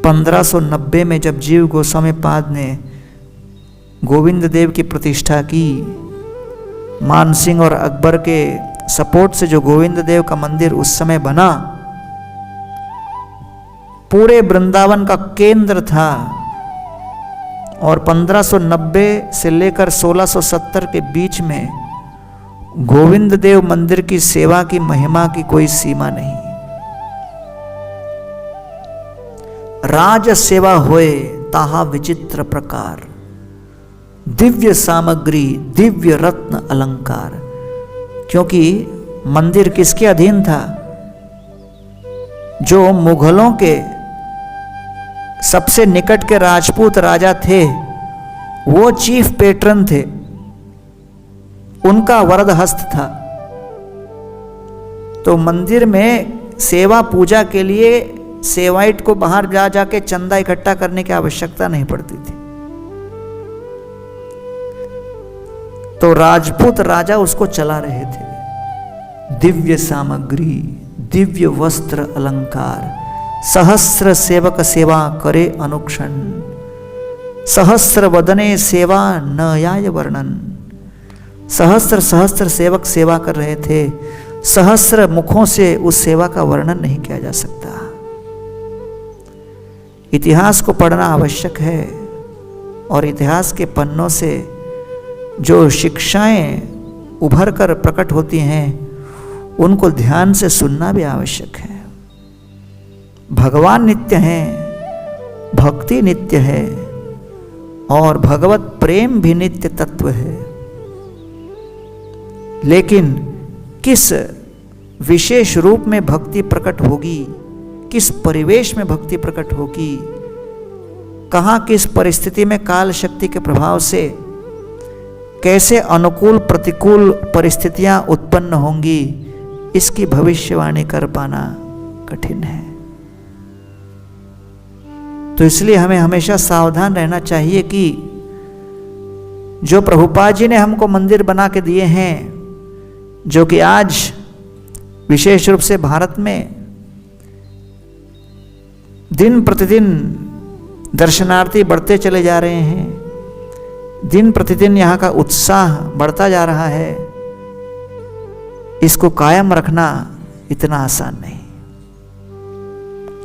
Speaker 1: 1590 में जब जीव गोस्वामी पाद ने गोविंद देव की प्रतिष्ठा की, मान सिंह और अकबर के सपोर्ट से जो गोविंद देव का मंदिर उस समय बना, पूरे वृंदावन का केंद्र था। और 1590 से लेकर 1670 के बीच में गोविंद देव मंदिर की सेवा की महिमा की कोई सीमा नहीं। राज सेवा होए ताहा विचित्र प्रकार, दिव्य सामग्री दिव्य रत्न अलंकार। क्योंकि मंदिर किसके अधीन था? जो मुगलों के सबसे निकट के राजपूत राजा थे, वो चीफ पेट्रन थे, उनका वरद हस्त था। तो मंदिर में सेवा पूजा के लिए सेवाइट को बाहर जा जाके चंदा इकट्ठा करने की आवश्यकता नहीं पड़ती थी। तो राजपूत राजा उसको चला रहे थे। दिव्य सामग्री दिव्य वस्त्र अलंकार, सहस्र सेवक सेवा करे अनुक्षण, सहस्र वदने सेवा न याय वर्णन। सहस्र सहस्र सेवक सेवा कर रहे थे, सहस्र मुखों से उस सेवा का वर्णन नहीं किया जा सकता। इतिहास को पढ़ना आवश्यक है, और इतिहास के पन्नों से जो शिक्षाएं उभर कर प्रकट होती हैं, उनको ध्यान से सुनना भी आवश्यक है। भगवान नित्य हैं, भक्ति नित्य है, और भगवत प्रेम भी नित्य तत्व है। लेकिन किस विशेष रूप में भक्ति प्रकट होगी, किस परिवेश में भक्ति प्रकट होगी, कहाँ किस परिस्थिति में काल शक्ति के प्रभाव से कैसे अनुकूल प्रतिकूल परिस्थितियां उत्पन्न होंगी, इसकी भविष्यवाणी कर पाना कठिन है। तो इसलिए हमें हमेशा सावधान रहना चाहिए कि जो प्रभुपाद जी ने हमको मंदिर बना के दिए हैं, जो कि आज विशेष रूप से भारत में दिन प्रतिदिन दर्शनार्थी बढ़ते चले जा रहे हैं, दिन प्रतिदिन यहाँ का उत्साह बढ़ता जा रहा है, इसको कायम रखना इतना आसान नहीं।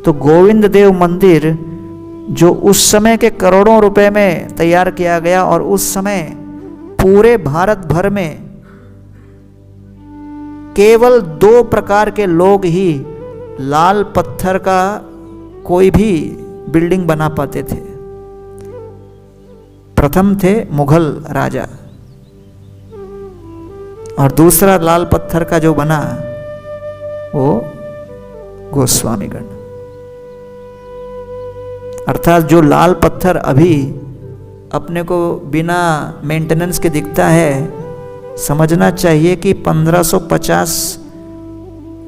Speaker 1: तो गोविंद देव मंदिर जो उस समय के करोड़ों रुपए में तैयार किया गया, और उस समय पूरे भारत भर में केवल 2 प्रकार के लोग ही लाल पत्थर का कोई भी बिल्डिंग बना पाते थे। प्रथम थे मुगल राजा, और दूसरा लाल पत्थर का जो बना वो गोस्वामीगण। अर्थात जो लाल पत्थर अभी अपने को बिना मेंटेनेंस के दिखता है, समझना चाहिए कि 1550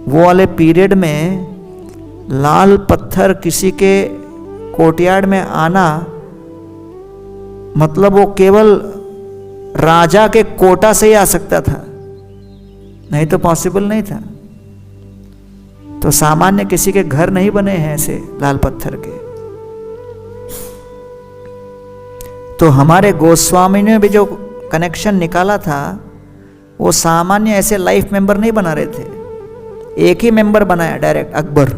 Speaker 1: वो वाले पीरियड में लाल पत्थर किसी के कोर्टयार्ड में आना मतलब वो केवल राजा के कोटा से ही आ सकता था, नहीं तो पॉसिबल नहीं था। तो सामान्य किसी के घर नहीं बने हैं ऐसे लाल पत्थर के। तो हमारे गोस्वामी ने भी जो कनेक्शन निकाला था वो सामान्य ऐसे लाइफ मेंबर नहीं बना रहे थे। एक ही मेंबर बनाया डायरेक्ट, अकबर।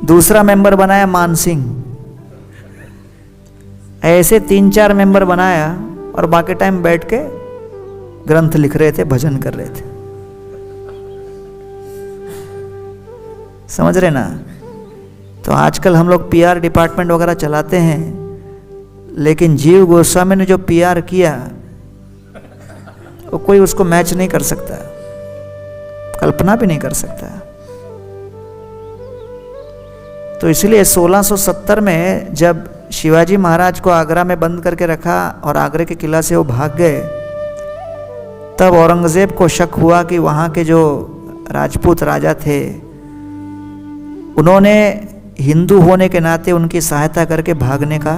Speaker 1: दूसरा मेंबर बनाया मानसिंह। ऐसे 3-4 मेंबर बनाया और बाकी टाइम बैठ के ग्रंथ लिख रहे थे, भजन कर रहे थे। समझ रहे ना? तो आजकल हम लोग पीआर डिपार्टमेंट वगैरह चलाते हैं, लेकिन जीव गोस्वामी ने जो पीआर किया वो कोई उसको मैच नहीं कर सकता, कल्पना भी नहीं कर सकता। तो इसलिए 1670 में जब शिवाजी महाराज को आगरा में बंद करके रखा और आगरे के किला से वो भाग गए, तब औरंगजेब को शक हुआ कि वहाँ के जो राजपूत राजा थे उन्होंने हिंदू होने के नाते उनकी सहायता करके भागने का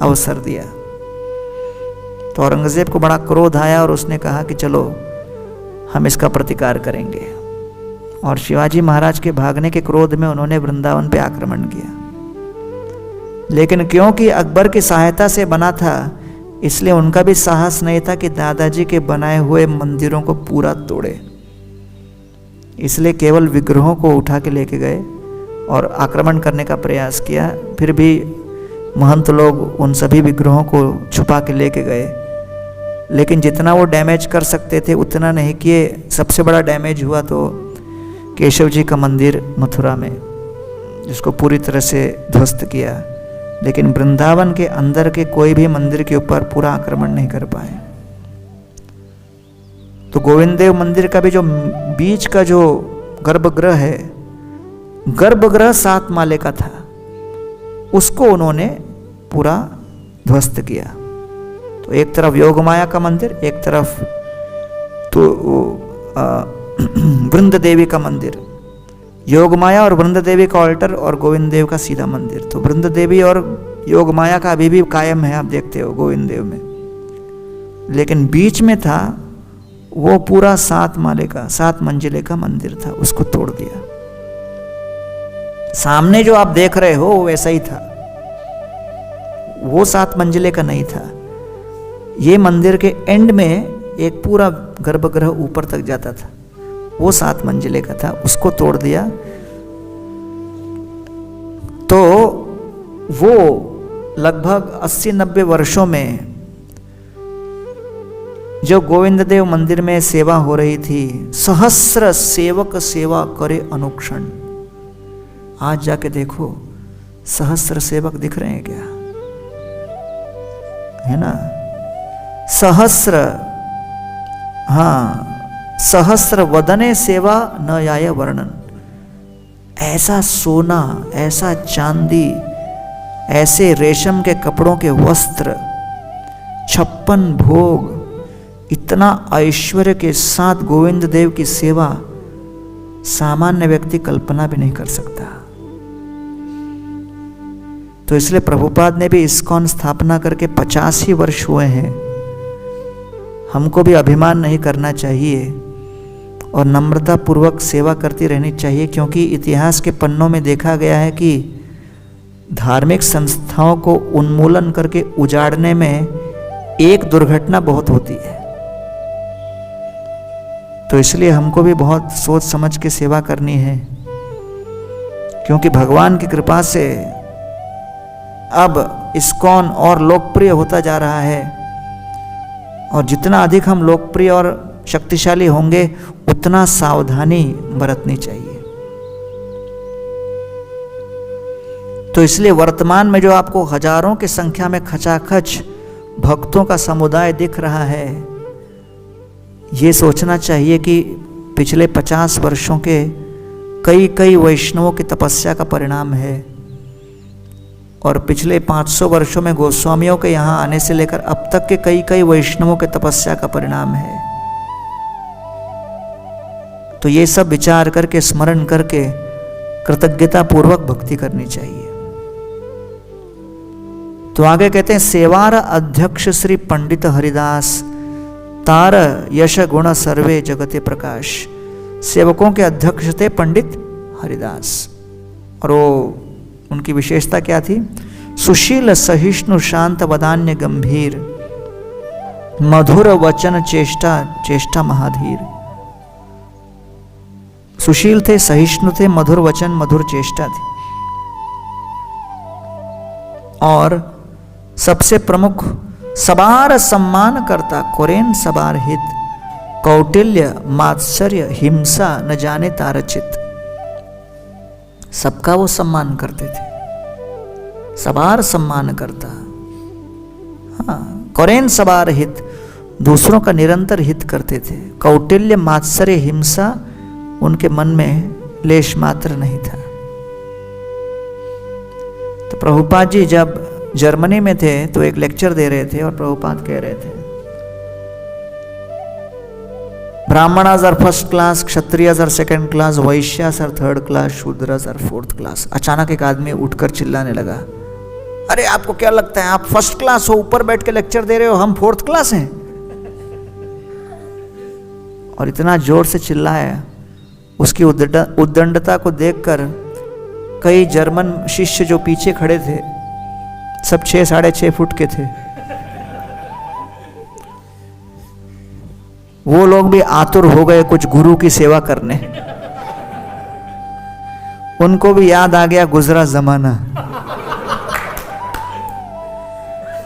Speaker 1: अवसर दिया। तो औरंगजेब को बड़ा क्रोध आया और उसने कहा कि चलो हम इसका प्रतिकार करेंगे। और शिवाजी महाराज के भागने के क्रोध में उन्होंने वृंदावन पे आक्रमण किया। लेकिन क्योंकि अकबर की सहायता से बना था, इसलिए उनका भी साहस नहीं था कि दादाजी के बनाए हुए मंदिरों को पूरा तोड़े। इसलिए केवल विग्रहों को उठा के लेके गए और आक्रमण करने का प्रयास किया। फिर भी महंत लोग उन सभी विग्रहों को छुपा के लेके गए, लेकिन जितना वो डैमेज कर सकते थे उतना नहीं किए। सबसे बड़ा डैमेज हुआ तो केशव जी का मंदिर मथुरा में, जिसको पूरी तरह से ध्वस्त किया। लेकिन वृंदावन के अंदर के कोई भी मंदिर के ऊपर पूरा आक्रमण नहीं कर पाए। तो गोविंद देव मंदिर का भी जो बीच का जो गर्भगृह है, गर्भगृह 7 माले का था, उसको उन्होंने पूरा ध्वस्त किया। तो एक तरफ योगमाया का मंदिर, एक तरफ तो वृंद देवी का मंदिर। योगमाया और वृंद देवी का ऑल्टर और गोविंद देव का सीधा मंदिर। तो वृंद देवी और योगमाया का अभी भी कायम है, आप देखते हो गोविंद देव में। लेकिन बीच में था वो पूरा 7 माले का, 7 मंजिले का मंदिर था, उसको तोड़ दिया। सामने जो आप देख रहे हो वो वैसा ही था, वो 7 मंजिले का नहीं था। ये मंदिर के एंड में एक पूरा गर्भगृह ऊपर तक जाता था, वो 7 मंजिले का था, उसको तोड़ दिया। तो वो लगभग 80-90 वर्षों में जो गोविंद देव मंदिर में सेवा हो रही थी, सहस्र सेवक सेवा करे अनुक्षण। आज जाके देखो सहस्र सेवक दिख रहे हैं क्या? है ना? सहस्र, हाँ, सहस्र वदने सेवा न याय वर्णन। ऐसा सोना, ऐसा चांदी, ऐसे रेशम के कपड़ों के वस्त्र, 56 भोग, इतना ऐश्वर्य के साथ गोविंद देव की सेवा सामान्य व्यक्ति कल्पना भी नहीं कर सकता। तो इसलिए प्रभुपाद ने भी इस्कॉन स्थापना करके 50 ही वर्ष हुए हैं। हमको भी अभिमान नहीं करना चाहिए और नम्रता पूर्वक सेवा करती रहनी चाहिए, क्योंकि इतिहास के पन्नों में देखा गया है कि धार्मिक संस्थाओं को उन्मूलन करके उजाड़ने में एक दुर्घटना बहुत होती है। तो इसलिए हमको भी बहुत सोच समझ के सेवा करनी है, क्योंकि भगवान की कृपा से अब इस्कॉन और लोकप्रिय होता जा रहा है। और जितना अधिक हम लोकप्रिय और शक्तिशाली होंगे उतना सावधानी बरतनी चाहिए। तो इसलिए वर्तमान में जो आपको हजारों की संख्या में खचाखच भक्तों का समुदाय दिख रहा है, ये सोचना चाहिए कि पिछले 50 वर्षों के कई कई वैष्णवों की तपस्या का परिणाम है, और पिछले 500 वर्षों में गोस्वामियों के यहाँ आने से लेकर अब तक के कई कई वैष्णवों के तपस्या का परिणाम है। तो ये सब विचार करके, स्मरण करके कृतज्ञता पूर्वक भक्ति करनी चाहिए। तो आगे कहते हैं, सेवार अध्यक्ष श्री पंडित हरिदास तार यश गुण सर्वे जगते प्रकाश। सेवकों के अध्यक्ष थे पंडित हरिदास, और वो उनकी विशेषता क्या थी? सुशील सहिष्णु शांत वदान्य गंभीर, मधुर वचन चेष्टा चेष्टा महाधीर। सुशील थे, सहिष्णु थे, मधुर वचन मधुर चेष्टा थी, और सबसे प्रमुख सबार सम्मान करता, कोरेन सबार हित, कौटिल्य मात्सर्य हिंसा न जाने तारचित। सबका वो सम्मान करते थे, सबार सम्मान करता। हाँ, कोरेन सबार हित, दूसरों का निरंतर हित करते थे। कौटिल्य मात्सर्य हिंसा उनके मन में लेश मात्र नहीं था। तो प्रभुपाद जी जब जर्मनी में थे तो एक लेक्चर दे रहे थे, और प्रभुपाद कह रहे थे, Brahmanas are first class, Kshatriyas are second class, Vaishyas are third class, Shudras are fourth class. अचानक एक आदमी उठकर चिल्लाने लगा, अरे आपको क्या लगता है आप फर्स्ट क्लास हो, ऊपर बैठ के लेक्चर दे रहे हो, हम फोर्थ क्लास हैं? और इतना जोर से चिल्लाया, उसकी उद्दंडता को देखकर कई जर्मन शिष्य जो पीछे खड़े थे, सब 6 साढ़े 6 फुट के थे, वो लोग भी आतुर हो गए कुछ गुरु की सेवा करने। उनको भी याद आ गया गुजरा जमाना,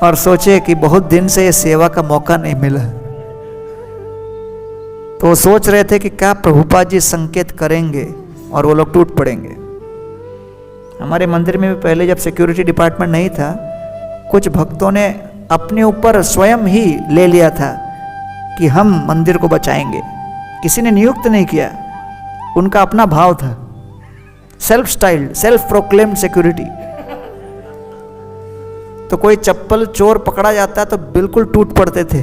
Speaker 1: और सोचे कि बहुत दिन से ये सेवा का मौका नहीं मिला। तो वो सोच रहे थे कि क्या प्रभुपाद जी संकेत करेंगे और वो लोग टूट पड़ेंगे। हमारे मंदिर में भी पहले जब सिक्योरिटी डिपार्टमेंट नहीं था, कुछ भक्तों ने अपने ऊपर स्वयं ही ले लिया था कि हम मंदिर को बचाएंगे। किसी ने नियुक्त नहीं किया, उनका अपना भाव था, self styled, self proclaimed security. तो कोई चप्पल चोर पकड़ा जाता तो बिल्कुल टूट पड़ते थे,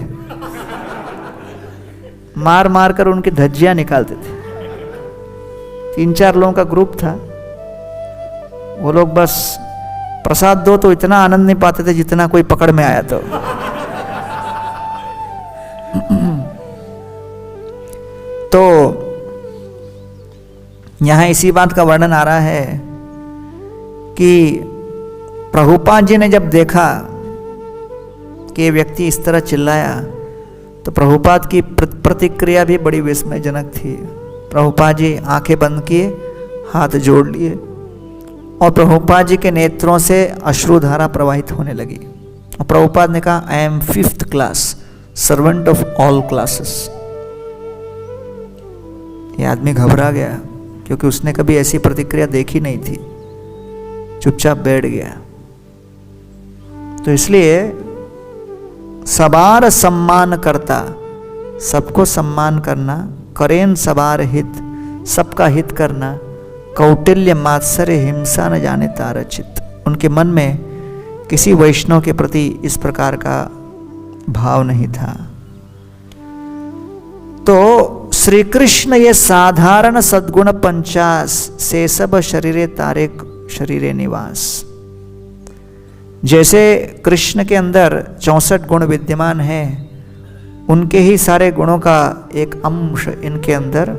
Speaker 1: मार मार कर उनकी धज्जियां निकालते थे। 3-4 लोगों का ग्रुप था, वो लोग बस प्रसाद दो तो इतना आनंद नहीं पाते थे जितना कोई पकड़ में आया तो यहां इसी बात का वर्णन आ रहा है कि प्रभुपाद जी ने जब देखा कि ये व्यक्ति इस तरह चिल्लाया, तो प्रभुपाद की प्रतिक्रिया भी बड़ी विस्मयजनक थी। प्रभुपाद जी आंखें बंद किए, हाथ जोड़ लिए, और प्रभुपाद जी के नेत्रों से अश्रुधारा प्रवाहित होने लगी। और प्रभुपाद ने कहा, I am 5th class, servant of all classes. ये आदमी घबरा गया, क्योंकि उसने कभी ऐसी प्रतिक्रिया देखी नहीं थी, चुपचाप बैठ गया। तो इसलिए सबार सम्मान करता, सबको सम्मान करना, करेन सबार हित, सबका हित करना, कौटिल्य मात्सर्य हिंसा न जाने तारचित। उनके मन में किसी वैष्णव के प्रति इस प्रकार का भाव नहीं था। तो श्री कृष्ण ये साधारण सद्गुण 50 से सब शरीरे तारे शरीरे निवास। जैसे कृष्ण के अंदर 64 गुण विद्यमान हैं, उनके ही सारे गुणों का एक अंश इनके अंदर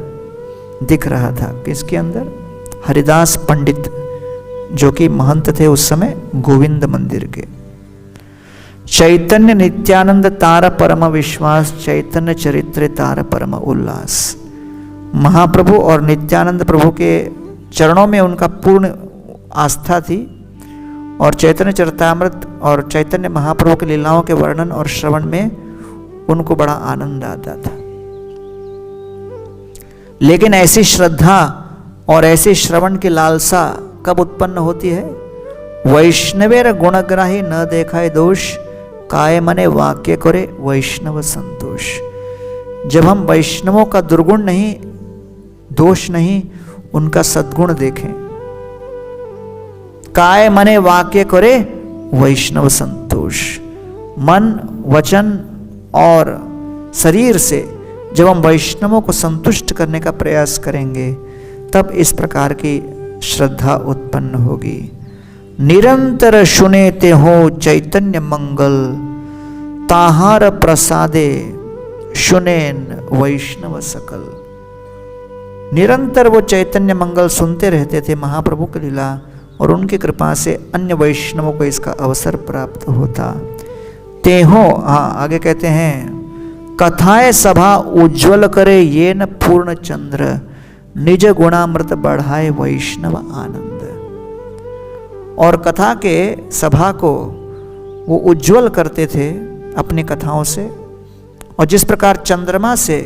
Speaker 1: दिख रहा था। किसके अंदर? हरिदास पंडित, जो कि महंत थे उस समय गोविंद मंदिर के। चैतन्य नित्यानंद तार परम विश्वास, चैतन्य चरित्र तार परम उल्लास। महाप्रभु और नित्यानंद प्रभु के चरणों में उनका पूर्ण आस्था थी, और चैतन्य चरितामृत और चैतन्य महाप्रभु के लीलाओं के वर्णन और श्रवण में उनको बड़ा आनंद आता था। लेकिन ऐसी श्रद्धा और ऐसे श्रवण की लालसा कब उत्पन्न होती है? वैष्णवेर गुणग्राही न देखाए दोष, काय मने वाक्य करे वैष्णव संतोष। जब हम वैष्णवों का दुर्गुण नहीं, दोष नहीं, उनका सद्गुण देखें। काय मने वाक्य करे वैष्णव संतोष। मन, वचन और शरीर से जब हम वैष्णवों को संतुष्ट करने का प्रयास करेंगे, तब इस प्रकार की श्रद्धा उत्पन्न होगी। निरंतर सुनेते हो चैतन्य मंगल, ताहार प्रसादे सुनेन वैष्णव सकल। निरंतर वो चैतन्य मंगल सुनते रहते थे महाप्रभु की लीला, और उनकी कृपा से अन्य वैष्णवों को इसका अवसर प्राप्त होता। ते हो, हाँ आगे कहते हैं, कथाएं सभा उज्ज्वल करे ये न पूर्ण चंद्र, निज गुणामृत बढ़ाए वैष्णव आनंद। और कथा के सभा को वो उज्ज्वल करते थे अपनी कथाओं से, और जिस प्रकार चंद्रमा से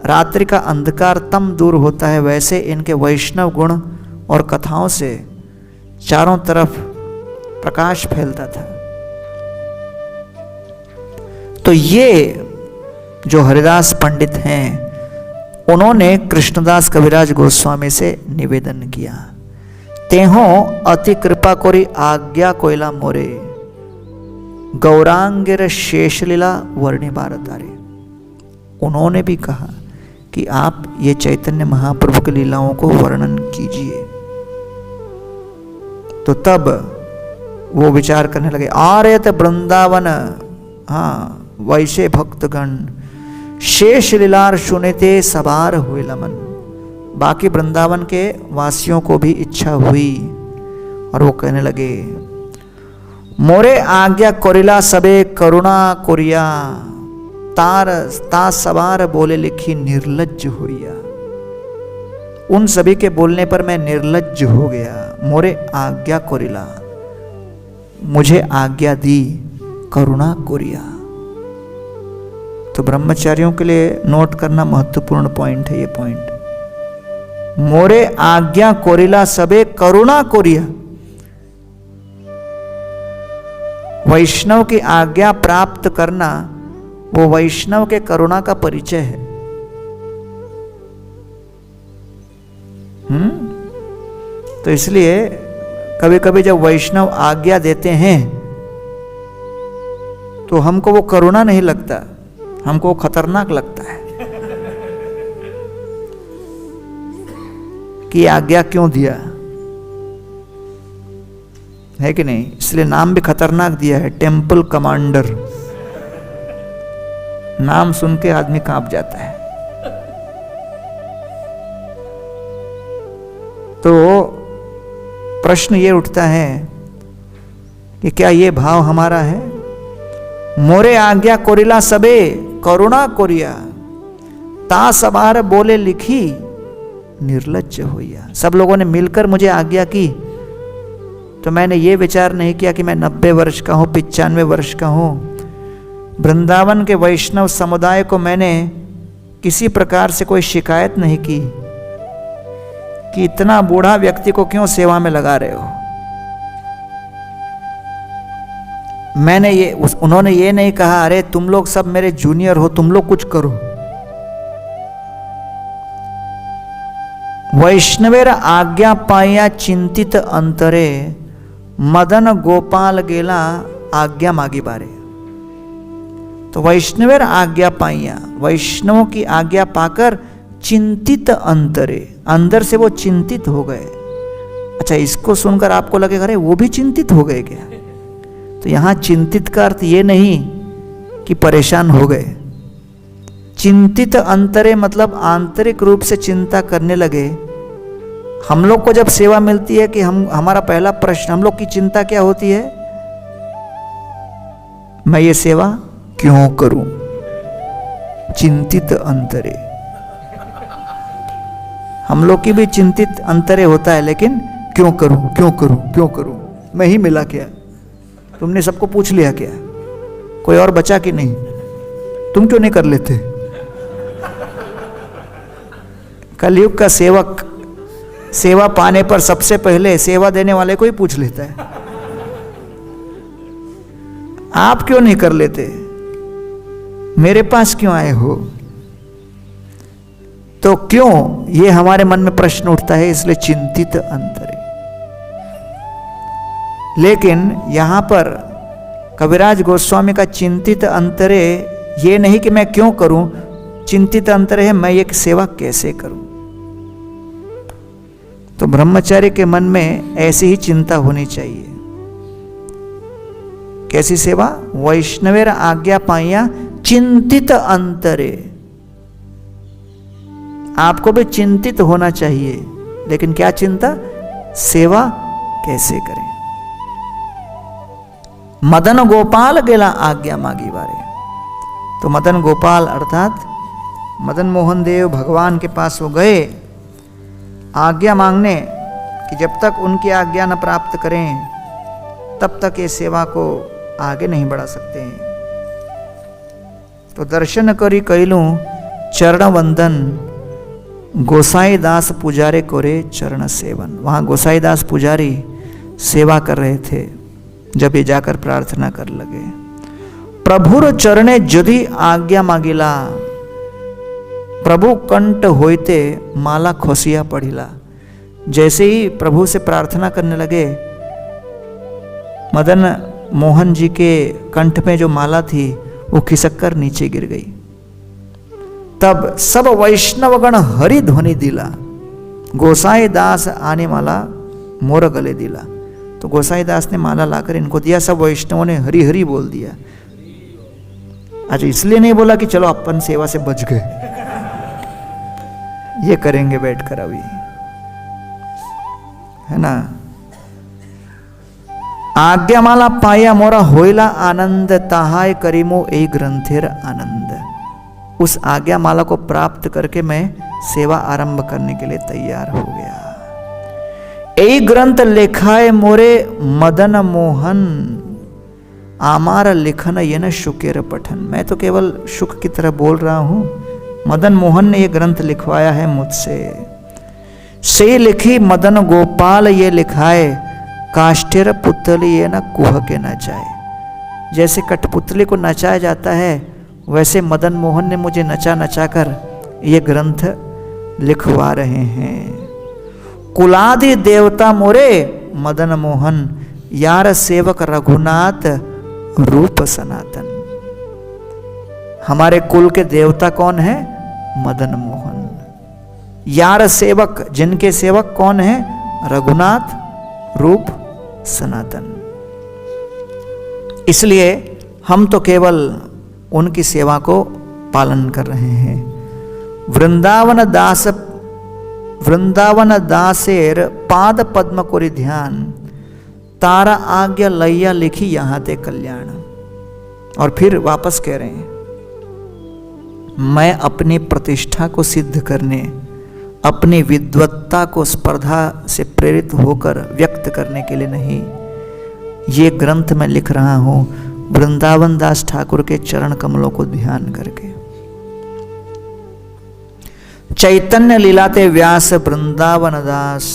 Speaker 1: रात्रि का अंधकार तम दूर होता है, वैसे इनके वैष्णव गुण और कथाओं से चारों तरफ प्रकाश फैलता था। तो ये जो हरिदास पंडित हैं, उन्होंने कृष्णदास कविराज गोस्वामी से निवेदन किया, तेहों अति कृपा कोरी आज्ञा कोयला मोरे, गौरांगिर शेषलीला वर्णि बारतारे। उन्होंने भी कहा कि आप ये चैतन्य महाप्रभु की लीलाओं को वर्णन कीजिए। तो तब वो विचार करने लगे, आर्यत वृंदावन, हाँ वैसे भक्तगण, शेष लीलार सुनते सवार हुए लमन। बाकी वृंदावन के वासियों को भी इच्छा हुई, और वो कहने लगे, मोरे आज्ञा कोरिला सबे करुणा कोरिया, तार ता सवार बोले लिखी निर्लज्ज होइया। उन सभी के बोलने पर मैं निर्लज्ज हो गया। मोरे आज्ञा कोरिला, मुझे आज्ञा दी, करुणा कोरिया। तो ब्रह्मचारियों के लिए नोट करना महत्वपूर्ण पॉइंट है ये पॉइंट। मोरे आज्ञा कोरिला सबे करुणा कोरिया। वैष्णव की आज्ञा प्राप्त करना वो वैष्णव के करुणा का परिचय है। तो इसलिए कभी कभी जब वैष्णव आज्ञा देते हैं तो हमको वो करुणा नहीं लगता, हमको वो खतरनाक लगता है कि आज्ञा क्यों दिया, है कि नहीं। इसलिए नाम भी खतरनाक दिया है, टेम्पल कमांडर। नाम सुन के आदमी कांप जाता है। तो प्रश्न ये उठता है कि क्या ये भाव हमारा है? मोरे आज्ञा कोरिला सबे करुणा कोरिया, ता सवार बोले लिखी निर्लज्ज होइया। सब लोगों ने मिलकर मुझे आज्ञा की, तो मैंने ये विचार नहीं किया कि मैं 90 वर्ष का हूँ, 95 वर्ष का हूँ। वृंदावन के वैष्णव समुदाय को मैंने किसी प्रकार से कोई शिकायत नहीं की कि इतना बूढ़ा व्यक्ति को क्यों सेवा में लगा रहे हो। मैंने उन्होंने ये नहीं कहा, अरे तुम लोग सब मेरे जूनियर हो, तुम लोग कुछ करो। वैष्णवेर आज्ञा पाया चिंतित अंतरे, मदन गोपाल गेला आज्ञा मागी बारे। तो वैष्णवेर आज्ञा पाइया, वैष्णवों की आज्ञा पाकर चिंतित अंतरे, अंदर से वो चिंतित हो गए। अच्छा, इसको सुनकर आपको लगेगा अरे वो भी चिंतित हो गए क्या? तो यहां चिंतित का अर्थ ये नहीं कि परेशान हो गए। चिंतित अंतरे मतलब आंतरिक रूप से चिंता करने लगे। हम लोग को जब सेवा मिलती है कि हमारा पहला प्रश्न, हम लोग की चिंता क्या होती है? मैं ये सेवा क्यों करूं? चिंतित अंतरे। हम लोग की भी चिंतित अंतरे होता है, लेकिन क्यों करूं, क्यों करूं, क्यों करूं? मैं ही मिला क्या? तुमने सबको पूछ लिया क्या? कोई और बचा कि नहीं? तुम क्यों नहीं कर लेते? कलयुग का सेवक सेवा पाने पर सबसे पहले सेवा देने वाले को ही पूछ लेता है, आप क्यों नहीं कर लेते, मेरे पास क्यों आए हो। तो क्यों, ये हमारे मन में प्रश्न उठता है, इसलिए चिंतित अंतरे। लेकिन यहां पर कविराज गोस्वामी का चिंतित अंतरे ये नहीं कि मैं क्यों करूं, चिंतित अंतरे है मैं ये सेवा कैसे करूं। तो ब्रह्मचारी के मन में ऐसी ही चिंता होनी चाहिए। कैसी सेवा, वैष्णवेर आज्ञा पाइया चिंतित अंतरे। आपको भी चिंतित होना चाहिए, लेकिन क्या चिंता, सेवा कैसे करें। मदन गोपाल गेला आज्ञा मागी बारे। तो मदन गोपाल अर्थात मदन मोहन देव भगवान के पास वो गए आज्ञा मांगने कि जब तक उनकी आज्ञा न प्राप्त करें तब तक ये सेवा को आगे नहीं बढ़ा सकते हैं। तो दर्शन करी कैलू चरण वंदन, गोसाई दास पुजारे कोरे चरण सेवन। वहां गोसाई दास पुजारी सेवा कर रहे थे जब ये जाकर प्रार्थना कर लगे। प्रभुर चरणे जदि आज्ञा मागिला, प्रभु कंठ होते माला खोसिया पढ़िला। जैसे ही प्रभु से प्रार्थना करने लगे, मदन मोहन जी के कंठ में जो माला थी वो खिसक कर नीचे गिर गई। तब सब वैष्णवगण हरि ध्वनि दिला, गोसाई दास आने माला मोर गले दिला। तो गोसाई दास ने माला लाकर इनको दिया, सब वैष्णवों ने हरि हरि बोल दिया। आज इसलिए नहीं बोला कि चलो अपन सेवा से बच गए, ये करेंगे बैठकर अभी, है ना। आज्ञा माला पाया मोरा होइला आनंद, ताहाय करीमो ए ग्रंथेर आनंद। उस आज्ञा माला को प्राप्त करके मैं सेवा आरंभ करने के लिए तैयार हो गया। ए ग्रंथ लेखाए मोरे मदन मोहन, आमार लिखन ये न शुकेर पठन। मैं तो केवल शुक की तरह बोल रहा हूं, मदन मोहन ने ये ग्रंथ लिखवाया है मुझसे। से लिखी मदन गोपाल ये लिखाए, काष्ठेर पुतली ये न कुह के नचाए। जैसे कठपुतली को नचाया जाता है वैसे मदन मोहन ने मुझे नचा नचा कर ये ग्रंथ लिखवा रहे हैं। कुलादि देवता मोरे मदन मोहन, यार सेवक रघुनाथ रूप सनातन। हमारे कुल के देवता कौन है, मदन मोहन। यार सेवक, जिनके सेवक कौन है, रघुनाथ रूप सनातन। इसलिए हम तो केवल उनकी सेवा को पालन कर रहे हैं। वृंदावन दासेर पाद पद्म कोरी ध्यान, तारा आज्ञा लैया लिखी यहां ते कल्याण। और फिर वापस कह रहे हैं, मैं अपनी प्रतिष्ठा को सिद्ध करने, अपनी विद्वत्ता को स्पर्धा से प्रेरित होकर व्यक्त करने के लिए नहीं, ये ग्रंथ मैं लिख रहा हूं वृंदावन दास ठाकुर के चरण कमलों को ध्यान करके। चैतन्य लीलाते व्यास वृंदावन दास,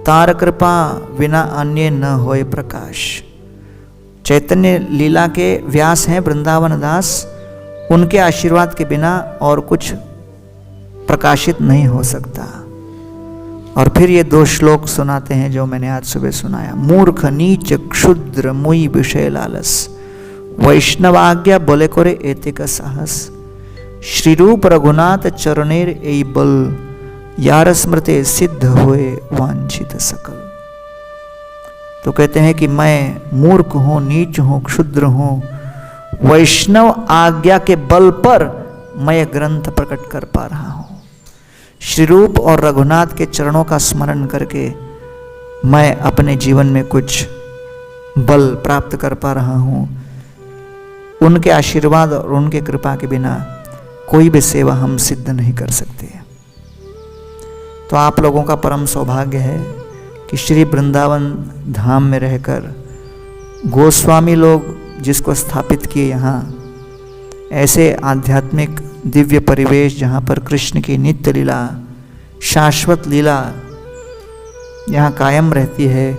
Speaker 1: तार कृपा बिना अन्य न होए प्रकाश। चैतन्य लीला के व्यास हैं वृंदावन दास, उनके आशीर्वाद के बिना और कुछ प्रकाशित नहीं हो सकता। और फिर ये 2 श्लोक सुनाते हैं जो मैंने आज सुबह सुनाया। मूर्ख नीच क्षुद्र मुई विषय लालस, वैष्णवाज्ञा बोले कोरे एते का साहस। श्री रूप रघुनाथ चरणेर ए बल, यार स्मृते सिद्ध हुए वांछित सकल। तो कहते हैं कि मैं मूर्ख हूं, नीच हूं, क्षुद्र हूं, वैष्णव आज्ञा के बल पर मैं यह ग्रंथ प्रकट कर पा रहा हूं। श्री रूप और रघुनाथ के चरणों का स्मरण करके मैं अपने जीवन में कुछ बल प्राप्त कर पा रहा हूं। उनके आशीर्वाद और उनके कृपा के बिना कोई भी सेवा हम सिद्ध नहीं कर सकते। तो आप लोगों का परम सौभाग्य है कि श्री वृंदावन धाम में रहकर गोस्वामी लोग जिसको स्थापित किए, यहाँ ऐसे आध्यात्मिक दिव्य परिवेश जहाँ पर कृष्ण की नित्य लीला शाश्वत लीला यहाँ कायम रहती है,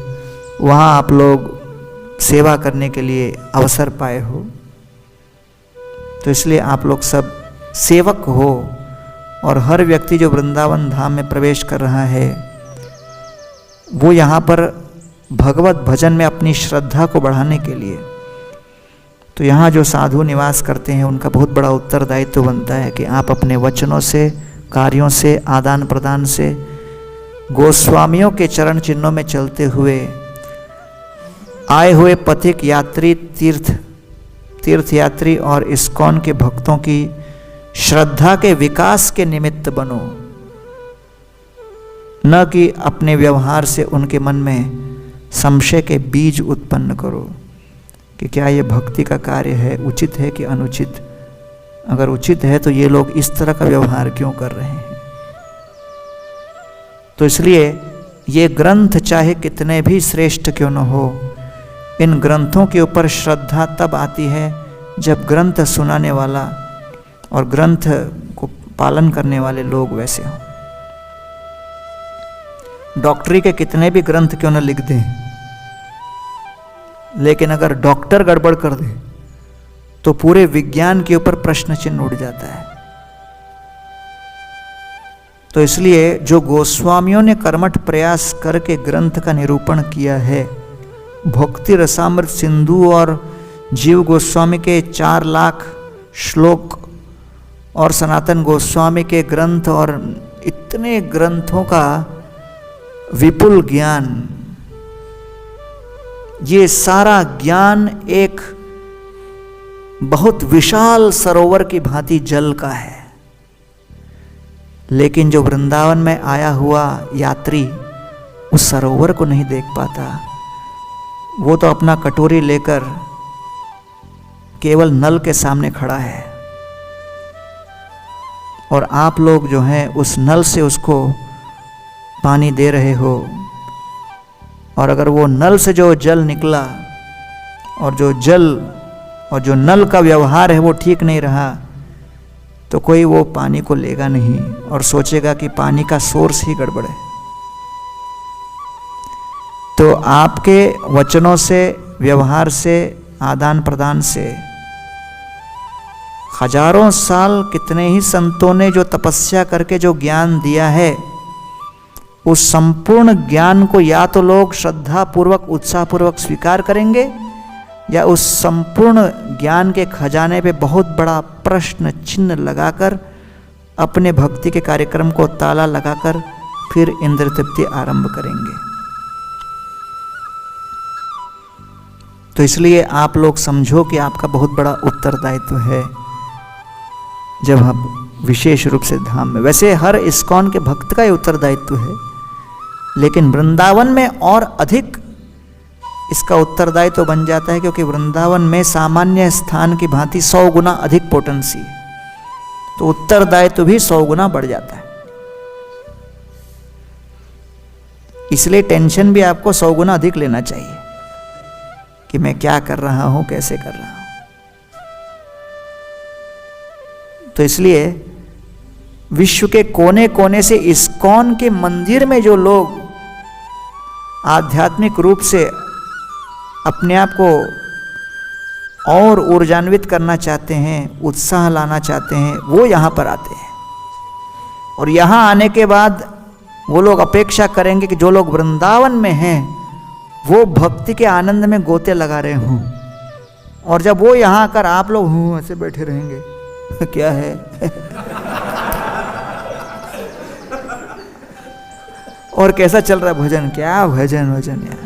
Speaker 1: वहाँ आप लोग सेवा करने के लिए अवसर पाए हो। तो इसलिए आप लोग सब सेवक हो। और हर व्यक्ति जो वृंदावन धाम में प्रवेश कर रहा है वो यहाँ पर भगवत भजन में अपनी श्रद्धा को बढ़ाने के लिए, तो यहाँ जो साधु निवास करते हैं उनका बहुत बड़ा उत्तरदायित्व तो बनता है कि आप अपने वचनों से, कार्यों से, आदान प्रदान से गोस्वामियों के चरण चिन्हों में चलते हुए आए हुए पथिक यात्री, तीर्थयात्री और इस्कॉन के भक्तों की श्रद्धा के विकास के निमित्त बनो, न कि अपने व्यवहार से उनके मन में संशय के बीज उत्पन्न करो कि क्या ये भक्ति का कार्य है, उचित है कि अनुचित। अगर उचित है तो ये लोग इस तरह का व्यवहार क्यों कर रहे हैं। तो इसलिए ये ग्रंथ चाहे कितने भी श्रेष्ठ क्यों न हो, इन ग्रंथों के ऊपर श्रद्धा तब आती है जब ग्रंथ सुनाने वाला और ग्रंथ को पालन करने वाले लोग वैसे हों। डॉक्टरी के कितने भी ग्रंथ क्यों न लिख दें, लेकिन अगर डॉक्टर गड़बड़ कर दे तो पूरे विज्ञान के ऊपर प्रश्न चिन्ह उठ जाता है। तो इसलिए जो गोस्वामियों ने कर्मठ प्रयास करके ग्रंथ का निरूपण किया है, भक्ति रसामृत सिंधु और जीव गोस्वामी के 4 लाख श्लोक और सनातन गोस्वामी के ग्रंथ और इतने ग्रंथों का विपुल ज्ञान, ये सारा ज्ञान एक बहुत विशाल सरोवर की भांति जल का है। लेकिन जो वृंदावन में आया हुआ यात्री उस सरोवर को नहीं देख पाता, वो तो अपना कटोरी लेकर केवल नल के सामने खड़ा है, और आप लोग जो हैं उस नल से उसको पानी दे रहे हो। और अगर वो नल से जो जल निकला और जो नल का व्यवहार है वो ठीक नहीं रहा, तो कोई वो पानी को लेगा नहीं और सोचेगा कि पानी का सोर्स ही गड़बड़ है। तो आपके वचनों से, व्यवहार से, आदान प्रदान से हजारों साल कितने ही संतों ने जो तपस्या करके जो ज्ञान दिया है, उस संपूर्ण ज्ञान को या तो लोग श्रद्धा पूर्वक, उत्साह पूर्वक स्वीकार करेंगे, या उस संपूर्ण ज्ञान के खजाने पे बहुत बड़ा प्रश्न चिन्ह लगाकर अपने भक्ति के कार्यक्रम को ताला लगाकर फिर इंद्र तृप्ति आरंभ करेंगे। तो इसलिए आप लोग समझो कि आपका बहुत बड़ा उत्तरदायित्व है जब आप विशेष रूप से धाम में, वैसे हर इस्कॉन के भक्त का ही उत्तरदायित्व है, लेकिन वृंदावन में और अधिक इसका उत्तरदायित्व बन जाता है, क्योंकि वृंदावन में सामान्य स्थान की भांति 100 गुना अधिक पोटेंसी है, तो उत्तरदायित्व भी 100 गुना बढ़ जाता है। इसलिए टेंशन भी आपको 100 गुना अधिक लेना चाहिए कि मैं क्या कर रहा हूं, कैसे कर रहा हूं। तो इसलिए विश्व के कोने कोने से इस्कॉन के मंदिर में जो लोग आध्यात्मिक रूप से अपने आप को और ऊर्जान्वित करना चाहते हैं, उत्साह लाना चाहते हैं, वो यहाँ पर आते हैं। और यहाँ आने के बाद वो लोग अपेक्षा करेंगे कि जो लोग वृंदावन में हैं वो भक्ति के आनंद में गोते लगा रहे हों, और जब वो यहाँ आकर आप लोग हूँ ऐसे बैठे रहेंगे क्या है और कैसा चल रहा भजन, क्या भजन यार,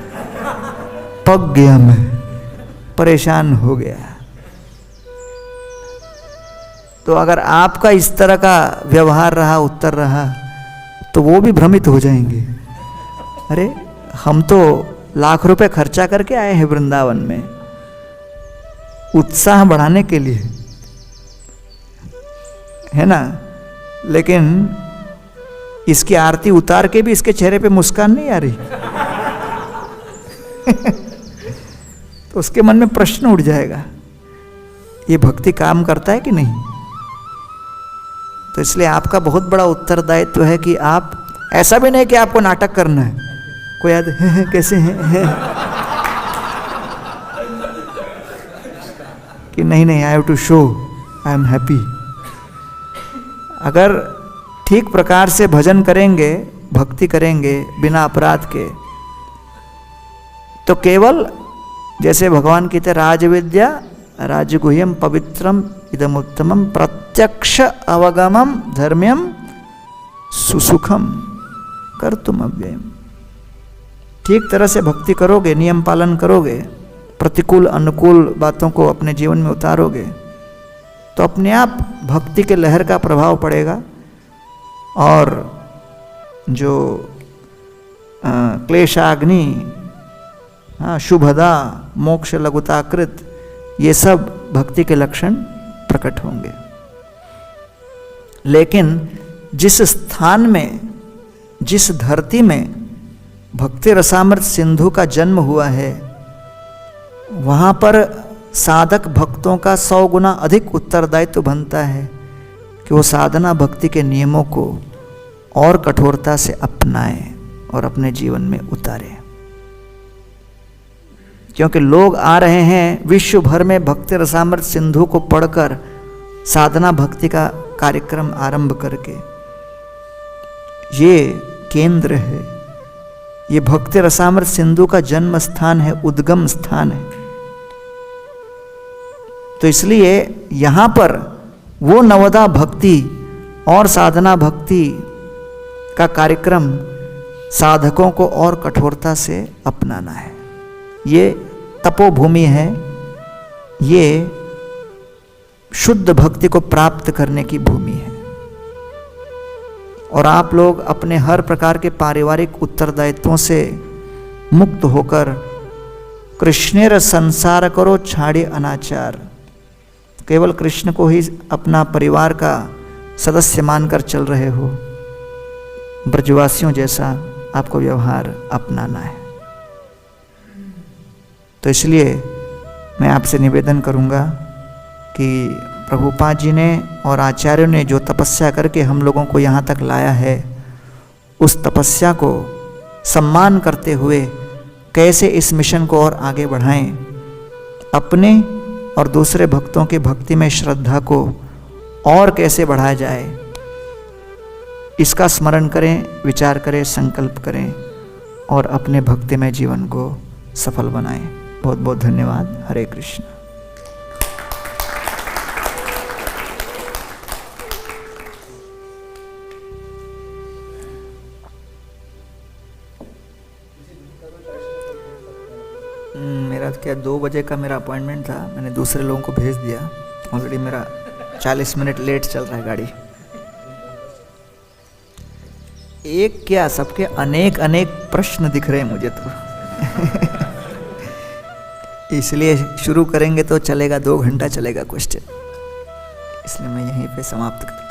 Speaker 1: पक गया मैं, परेशान हो गया। तो अगर आपका इस तरह का व्यवहार रहा, उत्तर रहा, तो वो भी भ्रमित हो जाएंगे। अरे हम तो लाख रुपए खर्चा करके आए हैं वृंदावन में उत्साह बढ़ाने के लिए, है ना, लेकिन इसकी आरती उतार के भी इसके चेहरे पे मुस्कान नहीं आ रही तो उसके मन में प्रश्न उठ जाएगा, ये भक्ति काम करता है कि नहीं। तो इसलिए आपका बहुत बड़ा उत्तरदायित्व है कि आप ऐसा भी नहीं कि आपको नाटक करना है, कोई याद कैसे हैं कि नहीं I have to show I am happy. अगर ठीक प्रकार से भजन करेंगे, भक्ति करेंगे बिना अपराध के, तो केवल जैसे भगवान कहते राजविद्या राजगुह्यम पवित्रम इदमुत्तमम प्रत्यक्ष अवगमम धर्म्यम सुसुखम कर्तुम अव्ययम। ठीक तरह से भक्ति करोगे, नियम पालन करोगे, प्रतिकूल अनुकूल बातों को अपने जीवन में उतारोगे, तो अपने आप भक्ति के लहर का प्रभाव पड़ेगा और जो क्लेशाग्नि, शुभदा, मोक्ष लघुताकृत, ये सब भक्ति के लक्षण प्रकट होंगे। लेकिन जिस स्थान में, जिस धरती में भक्ति रसामृत सिंधु का जन्म हुआ है, वहाँ पर साधक भक्तों का 100 गुना अधिक उत्तरदायित्व बनता है कि वो साधना भक्ति के नियमों को और कठोरता से अपनाएं और अपने जीवन में उतारें। क्योंकि लोग आ रहे हैं विश्व भर में भक्ति रसामृत सिंधु को पढ़कर साधना भक्ति का कार्यक्रम आरंभ करके। ये केंद्र है, ये भक्ति रसामृत सिंधु का जन्म स्थान है, उद्गम स्थान है। तो इसलिए यहाँ पर वो नवदा भक्ति और साधना भक्ति का कार्यक्रम साधकों को और कठोरता से अपनाना है। ये तपोभूमि है, ये शुद्ध भक्ति को प्राप्त करने की भूमि है। और आप लोग अपने हर प्रकार के पारिवारिक उत्तरदायित्वों से मुक्त होकर कृष्णेर संसार करो छाड़े अनाचार, केवल कृष्ण को ही अपना परिवार का सदस्य मानकर चल रहे हो। ब्रजवासियों जैसा आपको व्यवहार अपनाना है। तो इसलिए मैं आपसे निवेदन करूंगा कि प्रभुपाद जी ने और आचार्यों ने जो तपस्या करके हम लोगों को यहाँ तक लाया है, उस तपस्या को सम्मान करते हुए कैसे इस मिशन को और आगे बढ़ाएं, अपने और दूसरे भक्तों की भक्ति में श्रद्धा को और कैसे बढ़ाया जाए, इसका स्मरण करें, विचार करें, संकल्प करें और अपने भक्तिमय जीवन को सफल बनाएं। बहुत बहुत धन्यवाद। हरे कृष्ण। मेरा क्या 2 बजे का मेरा अपॉइंटमेंट था, मैंने दूसरे लोगों को भेज दिया। ऑलरेडी मेरा 40 मिनट लेट चल रहा है गाड़ी। एक क्या, सबके अनेक अनेक प्रश्न दिख रहे हैं मुझे तो इसलिए शुरू करेंगे तो चलेगा, 2 घंटा चलेगा क्वेश्चन, इसलिए मैं यहीं पे समाप्त करता हूँ।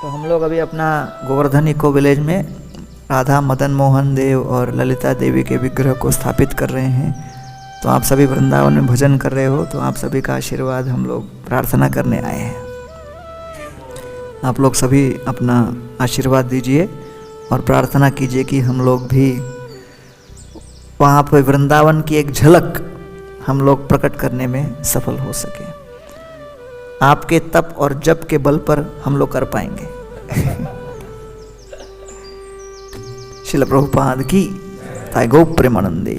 Speaker 1: तो हम लोग अभी अपना गोवर्धन इको विलेज में राधा मदन मोहन देव और ललिता देवी के विग्रह को स्थापित कर रहे हैं। तो आप सभी वृंदावन में भजन कर रहे हो, तो आप सभी का आशीर्वाद हम लोग प्रार्थना करने आए हैं। आप लोग सभी अपना आशीर्वाद दीजिए और प्रार्थना कीजिए कि हम लोग भी वहाँ पर वृंदावन की एक झलक हम लोग प्रकट करने में सफल हो सके। आपके तप और जप के बल पर हम लोग कर पाएंगे। श्रील प्रभुपाद की, ताई गौ प्रेमानंदे।